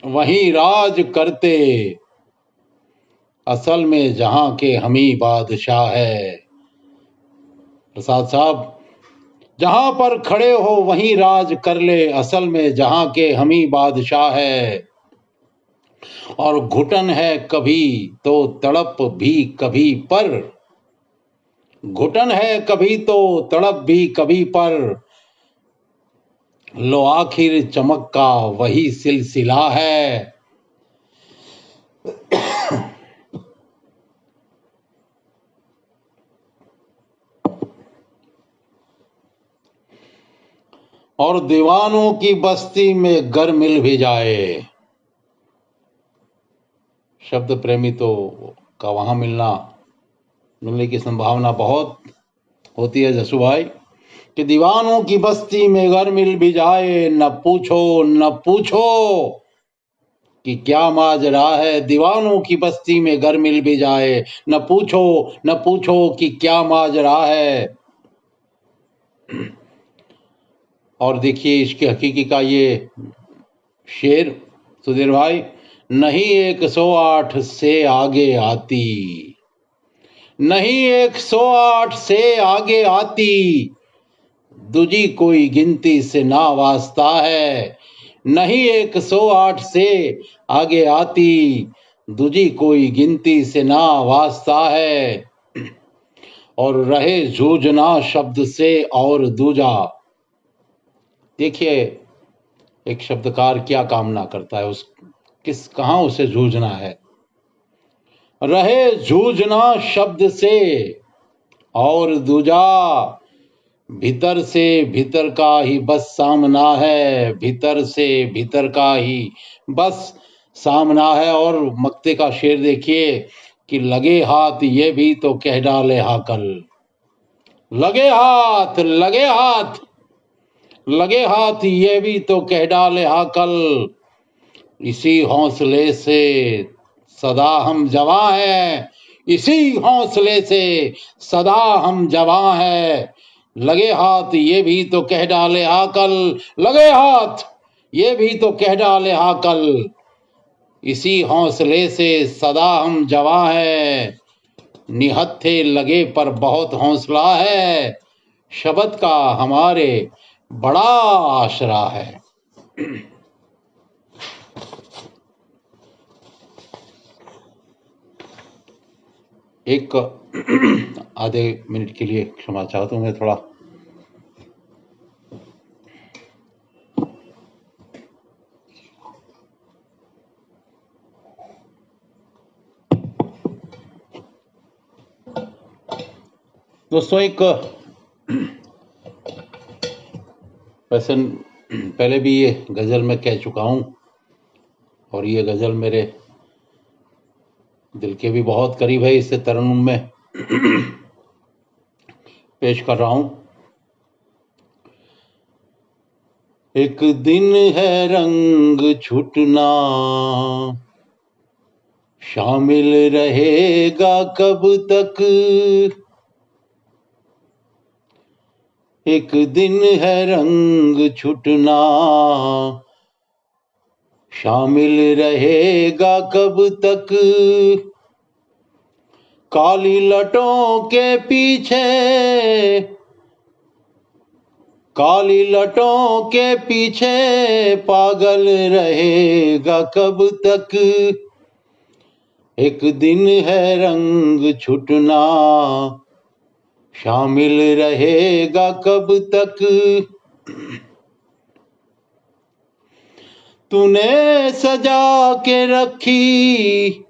वहीं राज करते, असल में जहां के हम ही बादशाह है। प्रसाद साहब, जहां पर खड़े हो वहीं राज कर ले, असल में जहां के हम ही बादशाह है। और घुटन है कभी तो तड़प भी कभी पर, घुटन है कभी तो तड़प भी कभी पर, लो आखिर चमक का वही सिलसिला है। और दीवानों की बस्ती में घर मिल भी जाए, शब्द प्रेमी तो का वहां मिलने की संभावना बहुत होती है जसू भाई, कि दीवानों की बस्ती में घर मिल भी जाए, न पूछो न पूछो कि क्या माजरा है। दीवानों की बस्ती में घर मिल भी जाए, न पूछो कि क्या माजरा है। और देखिए इसके हकीकी का ये शेर सुधीर भाई, नहीं 108 से आगे आती, नहीं 108 से आगे आती, दूजी कोई गिनती से ना वास्ता है, नहीं 108 से आगे आती, दूजी कोई गिनती से ना वास्ता है। और रहे जूझना शब्द से और दूजा, देखिए एक शब्दकार क्या कामना करता है, उस कहां उसे जूझना है। रहे जूझना शब्द से और दूजा, भीतर से भीतर का ही बस सामना है, भीतर से भीतर का ही बस सामना है। और मक्ते का शेर देखिए कि लगे हाथ ये भी तो कह डाले हाकल, लगे हाथ लगे हाथ लगे हाथ ये भी तो कह डाले हाकल, इसी हौसले से सदा हम जवां हैं, इसी हौसले से सदा हम जवां हैं। लगे हाथ ये भी तो कह डाले हाकल, लगे हाथ ये भी तो कह डाले हाकल, इसी हौसले से सदा हम जवां हैं। निहत्थे लगे पर बहुत हौसला है, शब्द का हमारे बड़ा आसरा है। एक आधे मिनट के लिए क्षमा चाहता हूँ, मैं थोड़ा दोस्तों एक वैसे पहले भी ये गज़ल मैं कह चुका हूँ और ये गज़ल मेरे दिल के भी बहुत करीब है, इससे तरन्नुम में पेश कर रहा हूँ। एक दिन है रंग छुटना, शामिल रहेगा कब तक। एक दिन है रंग छुटना, शामिल रहेगा कब तक। काली लटों के पीछे, काली लटों के पीछे पागल रहेगा कब तक। एक दिन है रंग छुटना, शामिल रहेगा कब तक। तूने सजा के रखी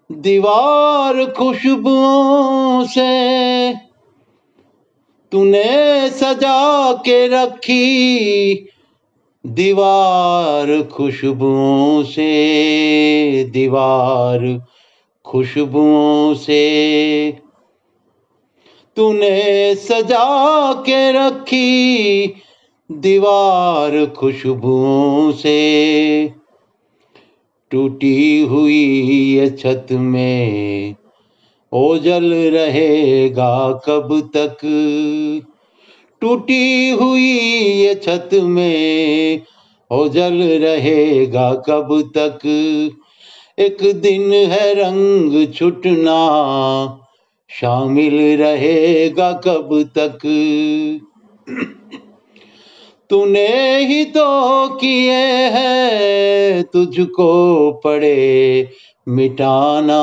दीवार खुशबुओं से, तूने सजा के रखी दीवार खुशबुओं से, दीवार खुशबुओं से। तूने सजा के रखी दीवार खुशबुओं से। टूटी हुई ये छत में ओझल रहेगा कब तक। टूटी हुई ये छत में ओझल रहेगा कब तक। एक दिन है रंग छुटना, शामिल रहेगा कब तक। तूने ही तो किए हैं तुझको पड़े मिटाना।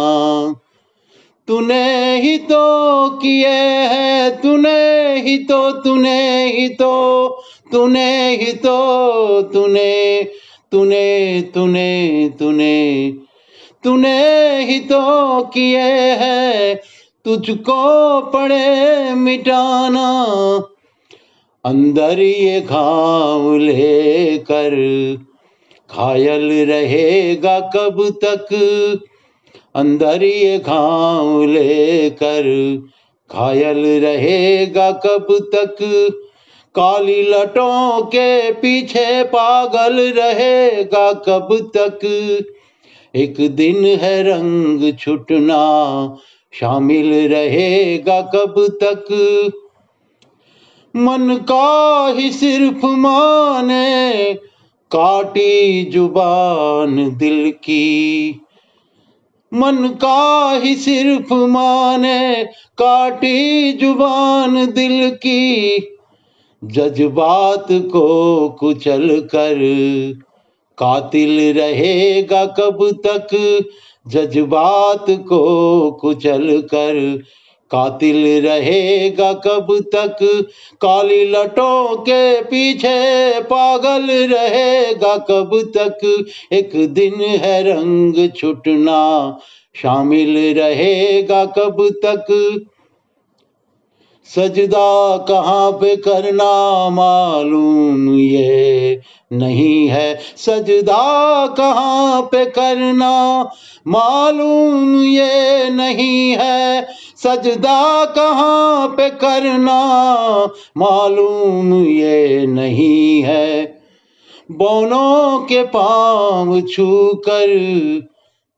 तूने ही तो किए हैं, तूने ही तो, तूने ही तो, तूने ही तो, तूने तूने तूने तूने तूने ही तो किए हैं तुझको पड़े मिटाना। अंदर ये घाव लेकर घायल रहेगा कब तक। अंदर ये घाव लेकर घायल रहेगा कब तक। काली लटों के पीछे पागल रहेगा कब तक। एक दिन है रंग छुटना, शामिल रहेगा कब तक। मन का ही सिर्फ माने काटी जुबान दिल की। मन का ही सिर्फ माने काटी जुबान दिल की। जज्बात को कुचल कर कातिल रहेगा कब तक। जज्बात को कुचल कर कातिल रहेगा कब तक। काली लटों के पीछे पागल रहेगा कब तक। एक दिन है रंग छुटना, शामिल रहेगा कब तक। सजदा कहाँ पे करना मालूम ये नहीं है। सजदा कहाँ पे करना मालूम ये नहीं है। सजदा कहाँ पे करना मालूम ये नहीं है। बौनों के पांव छूकर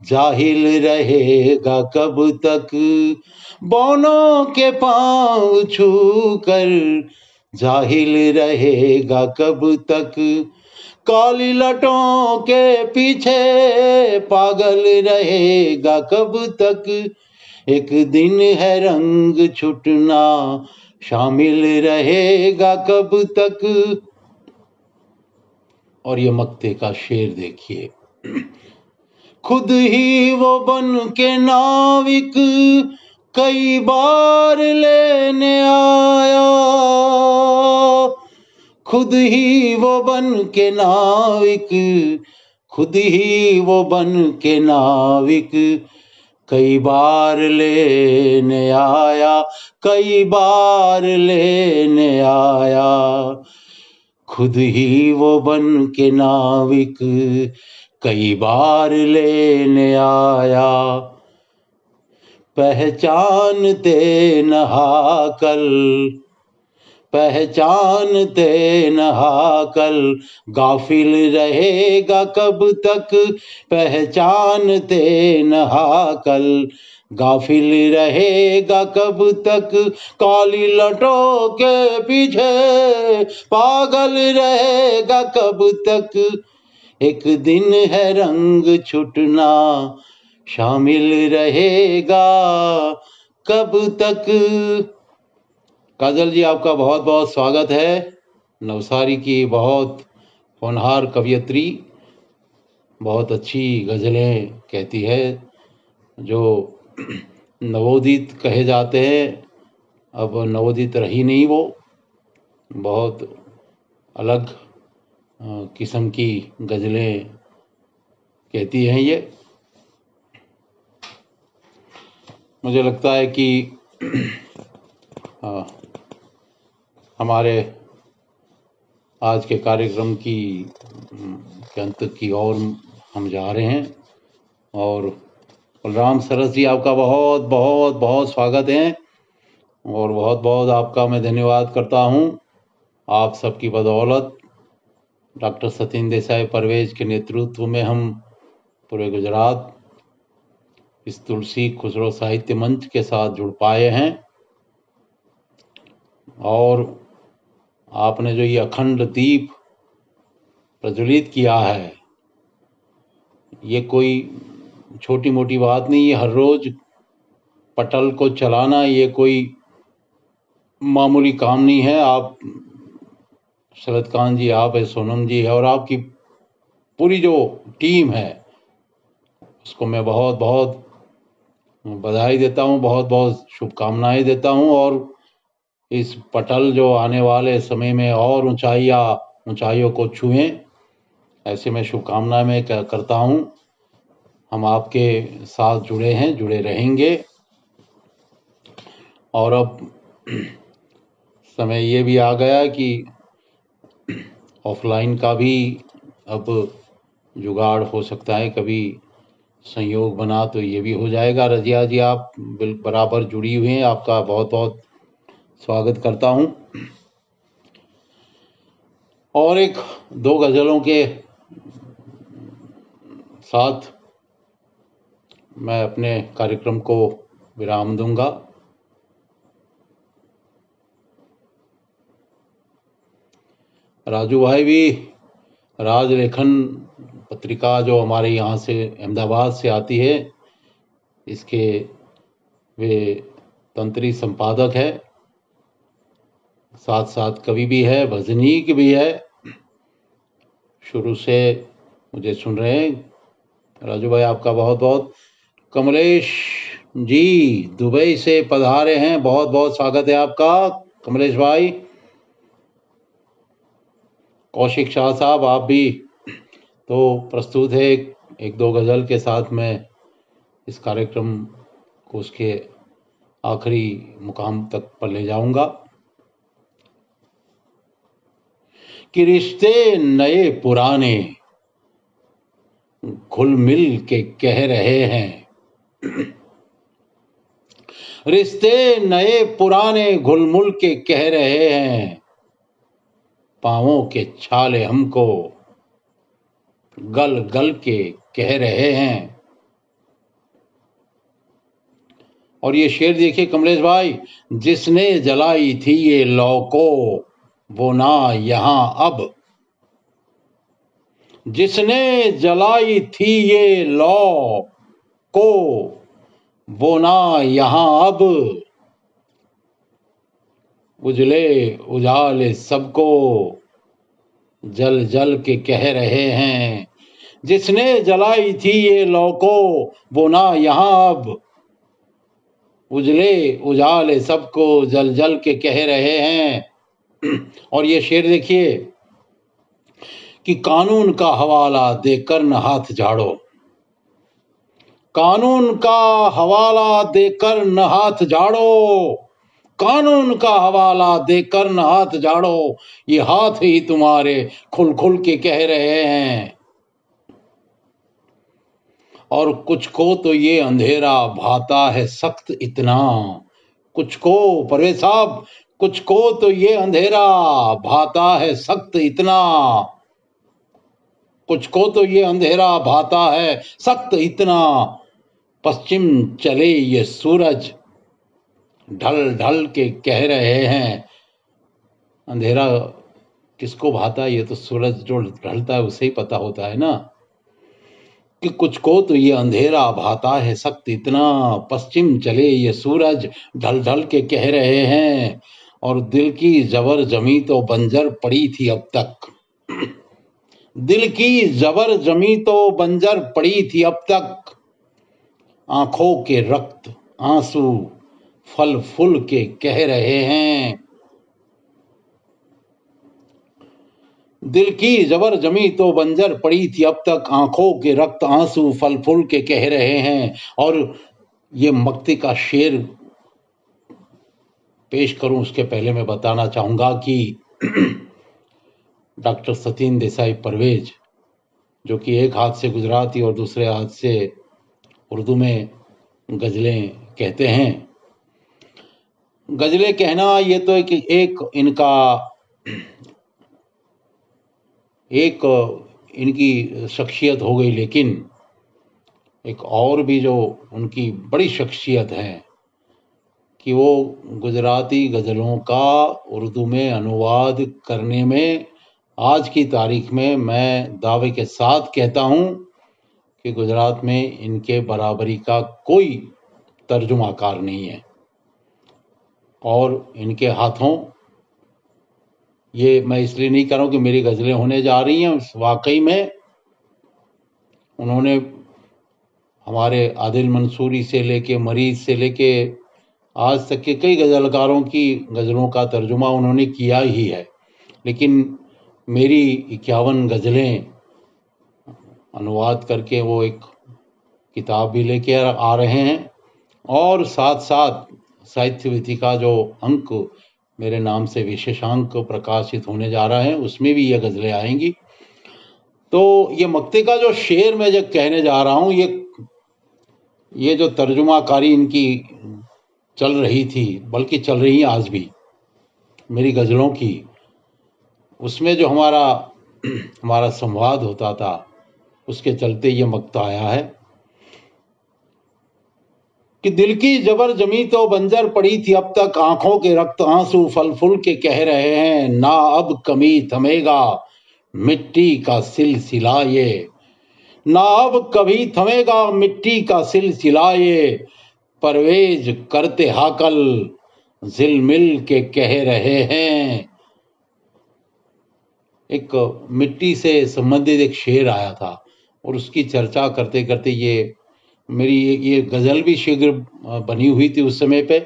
जाहिल रहेगा कब तक। बौनों के पांव छूकर जाहिल रहेगा कब तक। काली लटों के पीछे पागल रहेगा कब तक। एक दिन है रंग छुटना, शामिल रहेगा कब तक। और ये मक्ते का शेर देखिए। खुद ही वो बन के नाविक कई बार लेने आया, खुद ही वो बन के नाविक, खुद ही वो बन के नाविक कई बार लेने आया, कई बार लेने आया, खुद ही वो बन के नाविक कई बार लेने आया। पहचानते न हाकल, पहचानते न हाकल, गाफिल रहेगा कब तक, पहचानते न हाकल, गाफिल रहेगा कब तक, काली लटों के पीछे पागल रहेगा कब तक, एक दिन है रंग छुटना शामिल रहेगा कब तक। काजल जी, आपका बहुत बहुत स्वागत है। नवसारी की बहुत होनहार कवियत्री, बहुत अच्छी गज़लें कहती है, जो नवोदित कहे जाते हैं, अब नवोदित रही नहीं वो, बहुत अलग किस्म की गज़लें कहती हैं ये। मुझे लगता है कि हमारे आज के कार्यक्रम के अंत की ओर हम जा रहे हैं, और बलराम सरस जी, आपका बहुत बहुत बहुत स्वागत है, और बहुत बहुत आपका मैं धन्यवाद करता हूं। आप सबकी बदौलत डॉक्टर सतीन देसाई परवेज के नेतृत्व में हम पूरे गुजरात इस तुलसी खुसरो साहित्य मंच के साथ जुड़ पाए हैं, और आपने जो ये अखंड दीप प्रज्वलित किया है, ये कोई छोटी मोटी बात नहीं है। हर रोज पटल को चलाना ये कोई मामूली काम नहीं है। आप शरद कांत जी, आप है, सोनम जी है, और आपकी पूरी जो टीम है, उसको मैं बहुत बहुत बधाई देता हूँ, बहुत बहुत शुभकामनाएं देता हूँ, और इस पटल जो आने वाले समय में और ऊंचाइयों को छुएं, ऐसे मैं शुभकामनाएं मैं करता हूँ। हम आपके साथ जुड़े हैं, जुड़े रहेंगे, और अब समय ये भी आ गया कि ऑफलाइन का भी अब जुगाड़ हो सकता है, कभी संयोग बना तो ये भी हो जाएगा। रजिया जी, आप बराबर जुड़ी हुई हैं, आपका बहुत बहुत स्वागत करता हूं। और एक दो गज़लों के साथ मैं अपने कार्यक्रम को विराम दूंगा। राजू भाई भी राजलेखन पत्रिका जो हमारे यहाँ से अहमदाबाद से आती है, इसके वे तंत्री संपादक है, साथ साथ कवि भी है, भजनीक भी है, शुरू से मुझे सुन रहे हैं। राजू भाई, आपका बहुत बहुत। कमलेश जी दुबई से पधारे हैं, बहुत बहुत स्वागत है आपका कमलेश भाई। कौशिक शाह साहब, आप भी तो प्रस्तुत है एक दो गज़ल के साथ मैं इस कार्यक्रम को उसके आखिरी मुकाम तक पर ले जाऊंगा। कि रिश्ते नए पुराने घुल मिल के कह रहे हैं, रिश्ते नए पुराने घुल मिल के कह रहे हैं, पांवों के छाले हमको गल गल के कह रहे हैं। और ये शेर देखिए कमलेश भाई, जिसने जलाई थी ये लौ को वो ना यहां अब, जिसने जलाई थी ये लौ को वो ना यहां अब, उजले उजाले सबको जल जल के कह रहे हैं। जिसने जलाई थी ये लौ को वो ना यहाँ अब, उजले उजाले सबको जल जल के कह रहे हैं। और ये शेर देखिए कि कानून का हवाला देकर न हाथ झाड़ो, कानून का हवाला देकर न हाथ झाड़ो, कानून का हवाला देकर न हाथ झाड़ो, ये हाथ ही तुम्हारे खुल खुल के कह रहे हैं। और कुछ को तो ये अंधेरा भाता है सख्त इतना, कुछ को परवेज साहब, कुछ को तो ये अंधेरा भाता है सख्त इतना, कुछ को तो ये अंधेरा भाता है सख्त इतना, पश्चिम चले ये सूरज ढल ढल के कह रहे हैं। अंधेरा किसको भाता है? ये तो सूरज जो ढलता है उसे ही पता होता है ना। कि कुछ को तो ये अंधेरा भाता है सख्त इतना, पश्चिम चले ये सूरज ढल ढल के कह रहे हैं। और दिल की जबर जमी तो बंजर पड़ी थी अब तक, दिल की जबर जमी तो बंजर पड़ी थी अब तक, आंखों के रक्त आंसू फल फूल के कह रहे हैं। दिल की जबर जमी तो बंजर पड़ी थी अब तक, आंखों के रक्त आंसू फल फूल के कह रहे हैं। और ये मक्ती का शेर पेश करूं उसके पहले मैं बताना चाहूंगा कि डॉक्टर सतीन देसाई परवेज, जो कि एक हाथ से गुजराती और दूसरे हाथ से उर्दू में गज़लें कहते हैं। गज़लें कहना ये तो एक इनका एक इनकी शख्सियत हो गई, लेकिन एक और भी जो उनकी बड़ी शख्सियत है कि वो गुजराती गज़लों का उर्दू में अनुवाद करने में आज की तारीख में मैं दावे के साथ कहता हूँ कि गुजरात में इनके बराबरी का कोई तर्जुमाकार नहीं है। और इनके हाथों, ये मैं इसलिए नहीं कह रहा हूँ कि मेरी गज़लें होने जा रही हैं, वाकई में उन्होंने हमारे आदिल मंसूरी से लेके मरीज से लेके आज तक के कई गज़लकारों की गज़लों का तर्जुमा उन्होंने किया ही है। लेकिन मेरी 51 गज़लें अनुवाद करके वो एक किताब भी लेके आ रहे हैं, और साथ साथ साहित्य विधि का जो अंक मेरे नाम से विशेषांक प्रकाशित होने जा रहा है उसमें भी ये गज़लें आएंगी। तो ये मक्ते का जो शेर मैं जब कहने जा रहा हूँ, ये जो तर्जुमाकारी इनकी चल रही थी, बल्कि चल रही है आज भी मेरी गज़लों की, उसमें जो हमारा संवाद होता था उसके चलते ये मक्ता आया है कि दिल की जबर जमी तो बंजर पड़ी थी अब तक, आंखों के रक्त आंसू फल फूल के कह रहे हैं। ना अब कमी थमेगा मिट्टी का सिलसिला ये, ना अब कभी थमेगा मिट्टी का सिलसिला ये, परवेज करते हाकल झिलमिल के कह रहे हैं। एक मिट्टी से संबंधित एक शेर आया था और उसकी चर्चा करते करते मेरी ये गज़ल भी शीघ्र बनी हुई थी उस समय पे,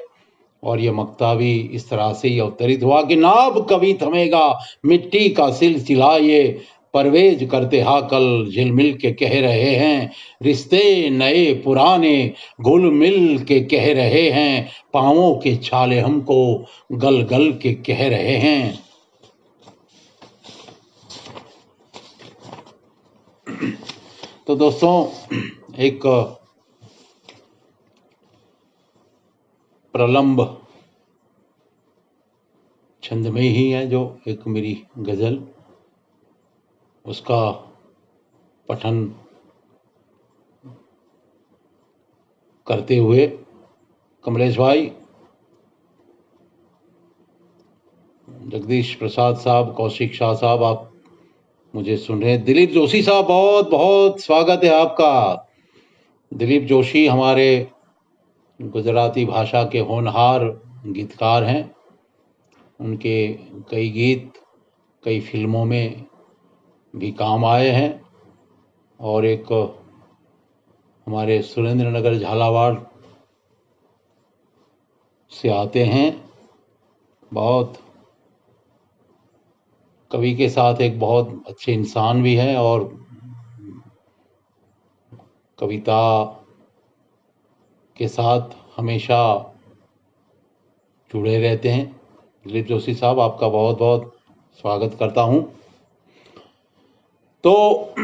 और ये मक्ता भी इस तरह से ही अवतरित हुआ कि नाब कभी थमेगा मिट्टी का सिलसिला ये, परवेज करते हाकल झिलमिल के कह रहे हैं। रिश्ते नए पुराने घुल मिल के कह रहे हैं, पाँवों के छाले हमको गल गल के कह रहे हैं। तो दोस्तों, एक प्रलंब छंद में ही है जो एक मेरी गज़ल, उसका पठन करते हुए कमलेश भाई, जगदीश प्रसाद साहब, कौशिक शाह साहब, आप मुझे सुन रहे हैं। दिलीप जोशी साहब, बहुत बहुत स्वागत है आपका। दिलीप जोशी हमारे गुजराती भाषा के होनहार गीतकार हैं। उनके कई गीत कई फिल्मों में भी काम आए हैं, और एक हमारे सुरेंद्र नगर झालावाड़ से आते हैं। बहुत कवि के साथ एक बहुत अच्छे इंसान भी हैं और कविता के साथ हमेशा जुड़े रहते हैं। दिलीप जोशी साहब, आपका बहुत बहुत स्वागत करता हूं। तो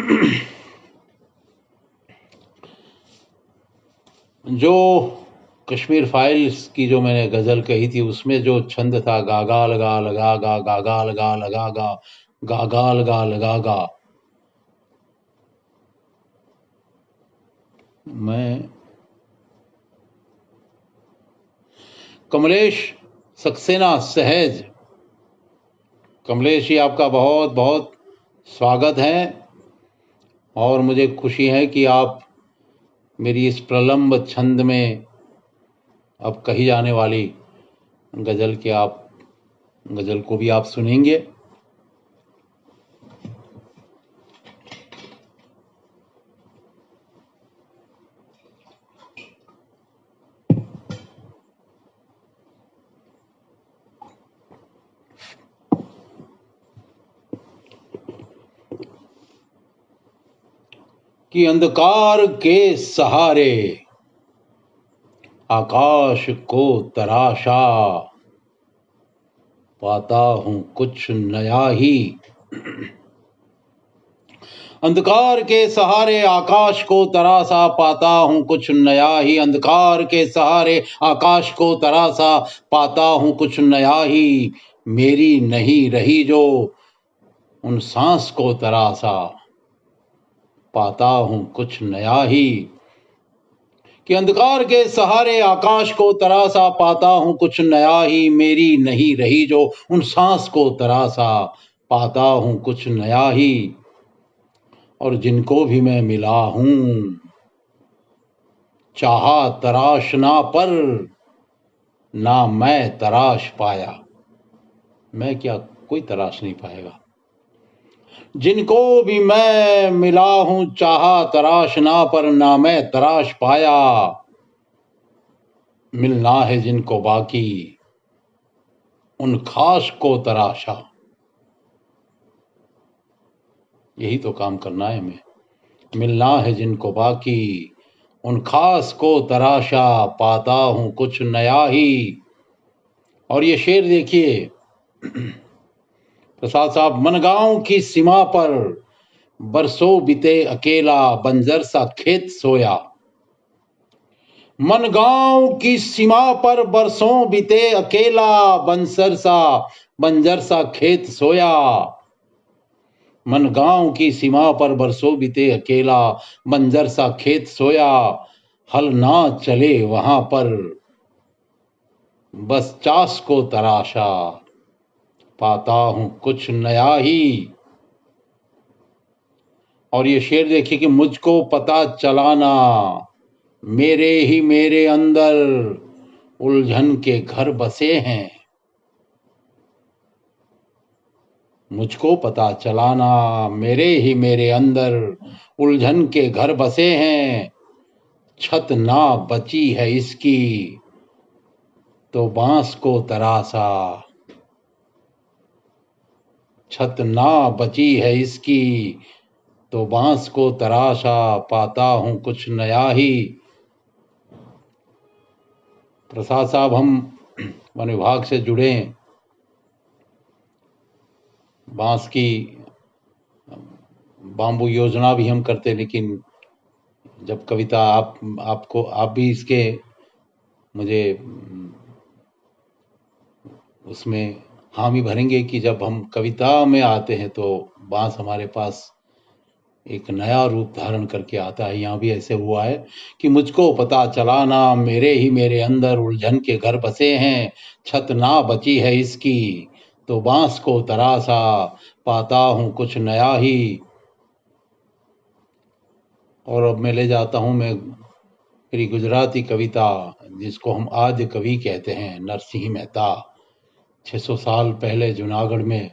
जो कश्मीर फाइल्स की जो मैंने गज़ल कही थी, उसमें जो छंद था, गागा लगा लगा गा, गागा लगा लगा गा, गागा लगा लगा गा, मैं कमलेश सक्सेना सहज, कमलेश जी आपका बहुत बहुत स्वागत है, और मुझे खुशी है कि आप मेरी इस प्रलंब छंद में अब कही जाने वाली गज़ल को भी आप सुनेंगे। कि अंधकार के सहारे आकाश को तराशा, पाता हूं कुछ नया ही। अंधकार के सहारे आकाश को तराशा, पाता हूं कुछ नया ही। अंधकार के सहारे आकाश को तराशा, पाता हूं कुछ नया ही। मेरी नहीं रही जो उन सांस को तराशा, पाता हूं कुछ नया ही। कि अंधकार के सहारे आकाश को तराशा, पाता हूं कुछ नया ही। मेरी नहीं रही जो उन सांस को तराशा, पाता हूं कुछ नया ही। और जिनको भी मैं मिला हूं, चाहा तराशना पर ना मैं तराश पाया। मैं क्या, कोई तराश नहीं पाएगा। जिनको भी मैं मिला हूं, चाहा तराशना पर ना मैं तराश पाया। मिलना है जिनको बाकी, उन खास को तराशा। यही तो काम करना है हमें। मिलना है जिनको बाकी, उन खास को तराशा, पाता हूं कुछ नया ही। और ये शेर देखिए प्रसाद साहब। मनगांव की सीमा पर बरसों बीते अकेला, बंजर सा खेत सोया। मनगांव की सीमा पर बरसों बीते अकेला, बंजर सा खेत सोया। मनगांव की सीमा पर बरसों बीते अकेला, बंजर सा खेत सोया। हल ना चले वहां पर बस चास को तराशा, पाता हूं कुछ नया ही। और ये शेर देखिए कि मुझको पता चलाना, मेरे ही मेरे अंदर उलझन के घर बसे हैं। मुझको पता चलाना, मेरे ही मेरे अंदर उलझन के घर बसे हैं। छत ना बची है इसकी तो बांस को तराशा, छत ना बची है इसकी तो बांस को तराशा, पाता हूं कुछ नया ही। प्रसाद साहब, हम वन विभाग से जुड़े, बांस की बाम्बू योजना भी हम करते, लेकिन जब कविता आप भी इसके मुझे उसमें हामी भरेंगे कि जब हम कविता में आते हैं तो बांस हमारे पास एक नया रूप धारण करके आता है। यहाँ भी ऐसे हुआ है कि मुझको पता चला ना, मेरे ही मेरे अंदर उलझन के घर बसे हैं। छत ना बची है इसकी तो बांस को तराशा, पाता हूं कुछ नया ही। और अब मैं ले जाता हूं मैं मेरी गुजराती कविता, जिसको हम आद्य कवि कहते हैं, नरसिंह मेहता। 600 साल पहले जूनागढ़ में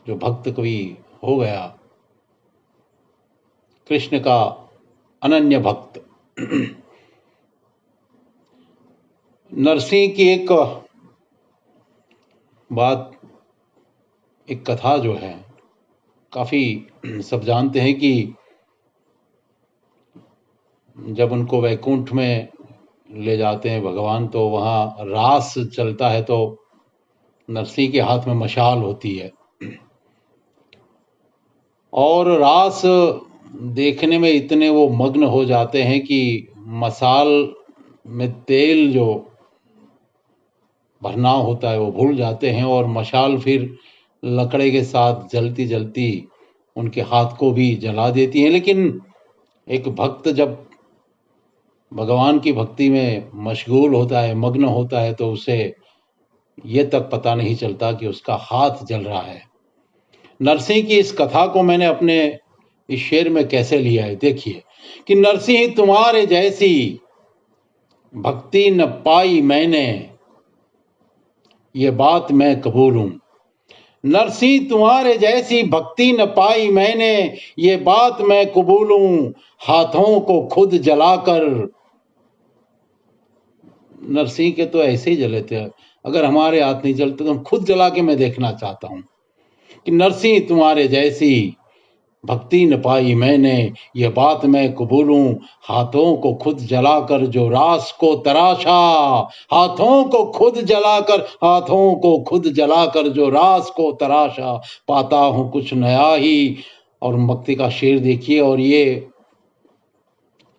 जो भक्त कवि हो गया, कृष्ण का अनन्य भक्त। नरसिंह की एक बात, एक कथा जो है, काफी सब जानते हैं कि जब उनको वैकुंठ में ले जाते हैं भगवान, तो वहाँ रास चलता है, तो नरसिंह के हाथ में मशाल होती है और रास देखने में इतने वो मग्न हो जाते हैं कि मसाल में तेल जो भरना होता है वो भूल जाते हैं, और मशाल फिर लकड़े के साथ जलती जलती उनके हाथ को भी जला देती है। लेकिन एक भक्त जब भगवान की भक्ति में मशगूल होता है, मग्न होता है, तो उसे ये तक पता नहीं चलता कि उसका हाथ जल रहा है। नरसिंह की इस कथा को मैंने अपने इस शेर में कैसे लिया है, देखिए कि नरसिंह तुम्हारे जैसी भक्ति न पाई मैंने, ये बात मैं कबूलूं। नरसिंह तुम्हारे जैसी भक्ति न पाई मैंने, ये बात मैं कबूलूं। हाथों को खुद जलाकर, नरसिंह के तो ऐसे ही जले थे, अगर हमारे हाथ नहीं जलते तो हम खुद जला के मैं देखना चाहता हूं कि नरसिंह तुम्हारे जैसी भक्ति न पाई मैंने, ये बात मैं कबूलूं। हाथों को खुद जलाकर जो रास को तराशा, हाथों को खुद जलाकर, हाथों को खुद जलाकर जो रास को तराशा, पाता हूं कुछ नया ही। और मक्ति का शेर देखिए, और ये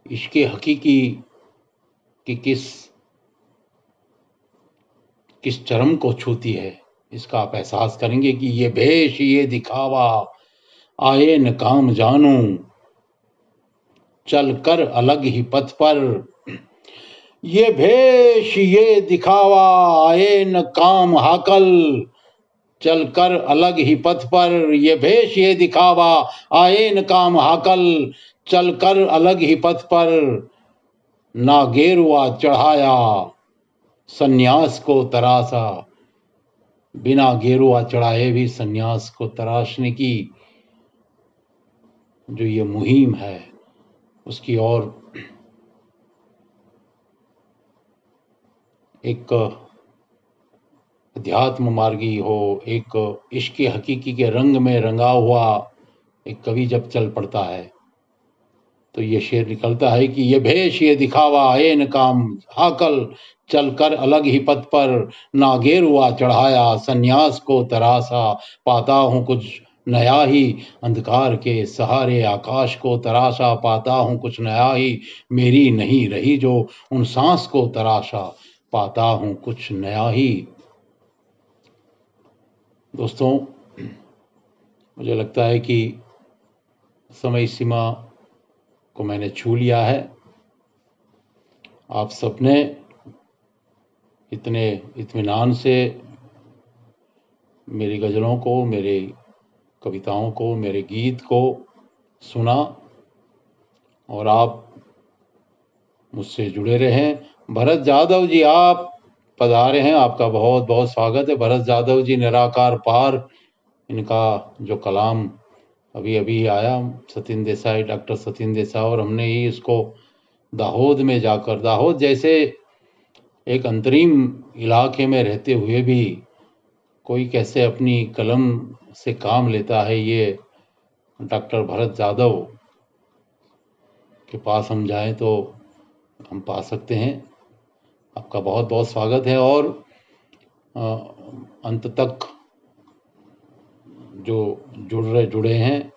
इश्क़ हकीकी की किस चरम को छूती है, इसका आप एहसास करेंगे कि ये भेष ये दिखावा, आए न काम जानू, चल कर अलग ही पथ पर। ये भेष ये दिखावा, आए न काम हाकल, चल कर अलग ही पथ पर। ये भेष ये दिखावा, आए न काम हाकल, चल कर अलग ही पथ पर। ना गेरुआ चढ़ाया, सन्यास को तरासा। बिना गेरुआ चढ़ाए भी सन्यास को तराशने की जो ये मुहिम है, उसकी ओर एक अध्यात्म मार्गी हो, एक इश्क़ हकीकी के रंग में रंगा हुआ एक कवि जब चल पड़ता है, तो ये शेर निकलता है कि ये भेष ये दिखावा, आए न काम हाकल, चल कर अलग ही पथ पर। ना गेरुआ चढ़ाया, सन्यास को तरासा, पाता हूँ कुछ नया ही। अंधकार के सहारे आकाश को तराशा, पाता हूँ कुछ नया ही। मेरी नहीं रही जो उन सांस को तराशा, पाता हूँ कुछ नया ही। दोस्तों, मुझे लगता है कि समय सीमा को मैंने छू लिया है। आप सबने इतने इत्मीनान से मेरी गज़लों को, मेरी कविताओं को, मेरे गीत को सुना, और आप मुझसे जुड़े रहें। भरत जाधव जी आप पधारे हैं, आपका बहुत बहुत स्वागत है। भरत जाधव जी निराकार पार, इनका जो कलाम अभी अभी आया, सचिन देसाई, डॉक्टर सचिन देसाई, और हमने ही इसको दाहोद में जाकर, दाहोद जैसे एक अंतरिम इलाके में रहते हुए भी कोई कैसे अपनी कलम से काम लेता है, ये डॉक्टर भरत जाधव के पास हम जाएं तो हम पा सकते हैं। आपका बहुत बहुत स्वागत है। और अंत तक जो जुड़े हैं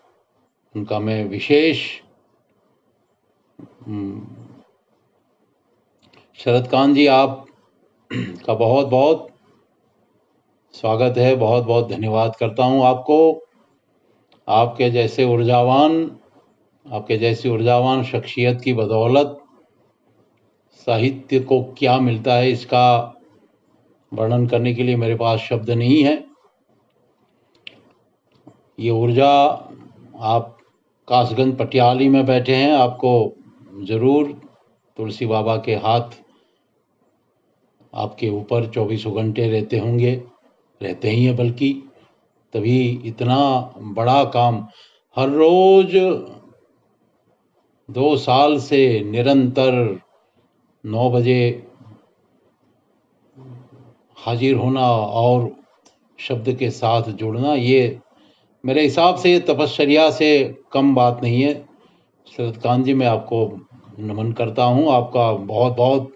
उनका मैं विशेष शरद कांत जी आप का बहुत बहुत स्वागत है, बहुत बहुत धन्यवाद करता हूं आपको। आपके जैसी ऊर्जावान शख्सियत की बदौलत साहित्य को क्या मिलता है, इसका वर्णन करने के लिए मेरे पास शब्द नहीं है। ये ऊर्जा, आप कासगंज पटियाली में बैठे हैं, आपको ज़रूर तुलसी बाबा के हाथ आपके ऊपर 24 घंटे रहते ही हैं, बल्कि तभी इतना बड़ा काम हर रोज 2 साल से निरंतर 9 बजे हाजिर होना और शब्द के साथ जुड़ना, ये मेरे हिसाब से तपश्चर्या से कम बात नहीं है। शरद कांत जी, मैं आपको नमन करता हूँ, आपका बहुत बहुत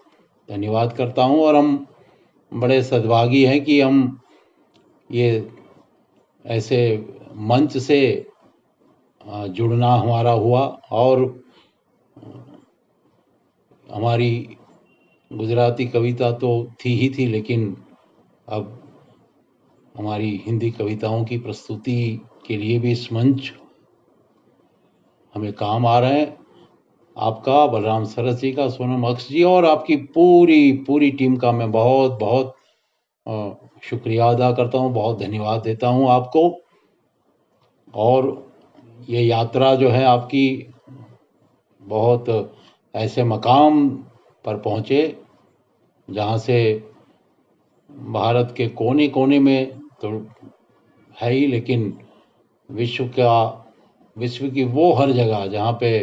धन्यवाद करता हूँ। और हम बड़े सद्भागी हैं कि हम ये ऐसे मंच से जुड़ना हमारा हुआ। और हमारी गुजराती कविता तो थी ही थी, लेकिन अब हमारी हिंदी कविताओं की प्रस्तुति के लिए भी इस मंच हमें काम आ रहे हैं। आपका, बलराम सरस जी का, सोनम अक्स जी और आपकी पूरी टीम का मैं बहुत बहुत शुक्रिया अदा करता हूँ, बहुत धन्यवाद देता हूँ आपको। और ये यात्रा जो है आपकी बहुत ऐसे मकाम पर पहुँचे जहाँ से भारत के कोने कोने में तो है ही, लेकिन विश्व की वो हर जगह जहाँ पे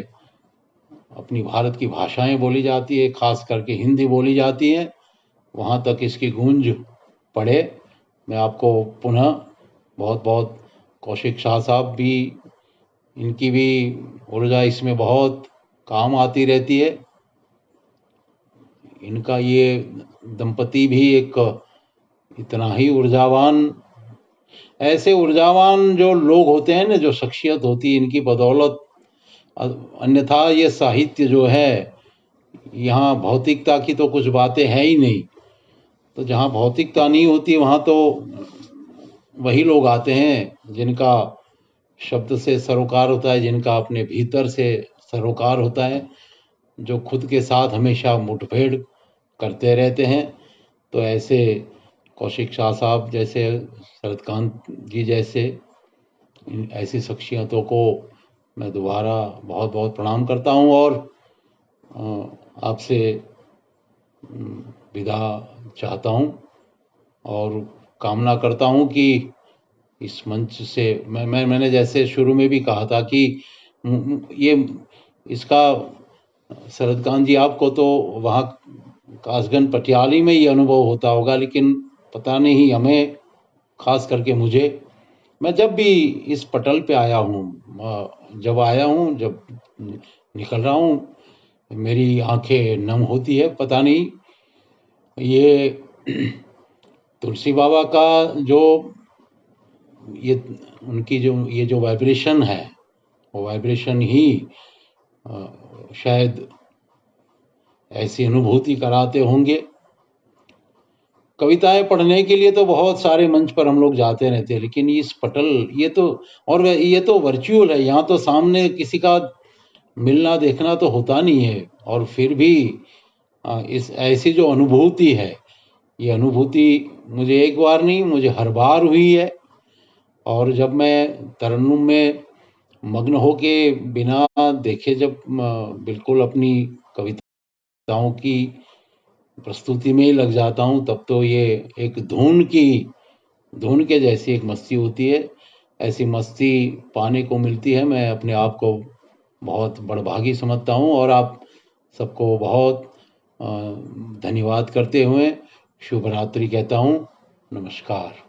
अपनी भारत की भाषाएं बोली जाती है, खास करके हिंदी बोली जाती है, वहाँ तक इसकी गूंज पड़े। मैं आपको पुनः बहुत बहुत, कौशिक शाह साहब भी, इनकी भी ऊर्जा इसमें बहुत काम आती रहती है। इनका ये दंपति भी एक इतना ही ऊर्जावान, ऐसे ऊर्जावान जो लोग होते हैं ना, जो शख्सियत होती है, इनकी बदौलत, अन्यथा ये साहित्य जो है, यहाँ भौतिकता की तो कुछ बातें हैं ही नहीं। तो जहाँ भौतिकता नहीं होती वहाँ तो वही लोग आते हैं जिनका शब्द से सरोकार होता है, जिनका अपने भीतर से सरोकार होता है, जो खुद के साथ हमेशा मुठभेड़ करते रहते हैं। तो ऐसे कौशिक शाह साहब जैसे, शरदकांत जी जैसे, ऐसी शख्सियतों को मैं दोबारा बहुत बहुत प्रणाम करता हूँ और आपसे विदा चाहता हूँ और कामना करता हूँ कि इस मंच से मैंने जैसे शुरू में भी कहा था कि ये इसका, शरदकांत जी, आपको तो वहाँ कासगंज पटियाली में ये अनुभव होता होगा, लेकिन पता नहीं हमें, खास करके मुझे, मैं जब भी इस पटल पे आया हूँ, जब निकल रहा हूँ, मेरी आंखें नम होती है। पता नहीं ये तुलसी बाबा का जो ये उनकी जो वाइब्रेशन है, वो वाइब्रेशन ही शायद ऐसी अनुभूति कराते होंगे। कविताएं पढ़ने के लिए तो बहुत सारे मंच पर हम लोग जाते रहते हैं, लेकिन इस पटल, ये तो वर्चुअल है। यहाँ तो सामने किसी का मिलना देखना तो होता नहीं है, और फिर भी इस ऐसी जो अनुभूति है, ये अनुभूति मुझे एक बार नहीं, मुझे हर बार हुई है। और जब मैं तरन्नुम में मग्न होके बिना देखे जब बिल्कुल अपनी कविताओं की प्रस्तुति में ही लग जाता हूँ, तब तो ये एक धुन के जैसी एक मस्ती होती है। ऐसी मस्ती पाने को मिलती है, मैं अपने आप को बहुत बड़भागी समझता हूँ। और आप सबको बहुत धन्यवाद करते हुए शुभ रात्रि कहता हूँ। नमस्कार।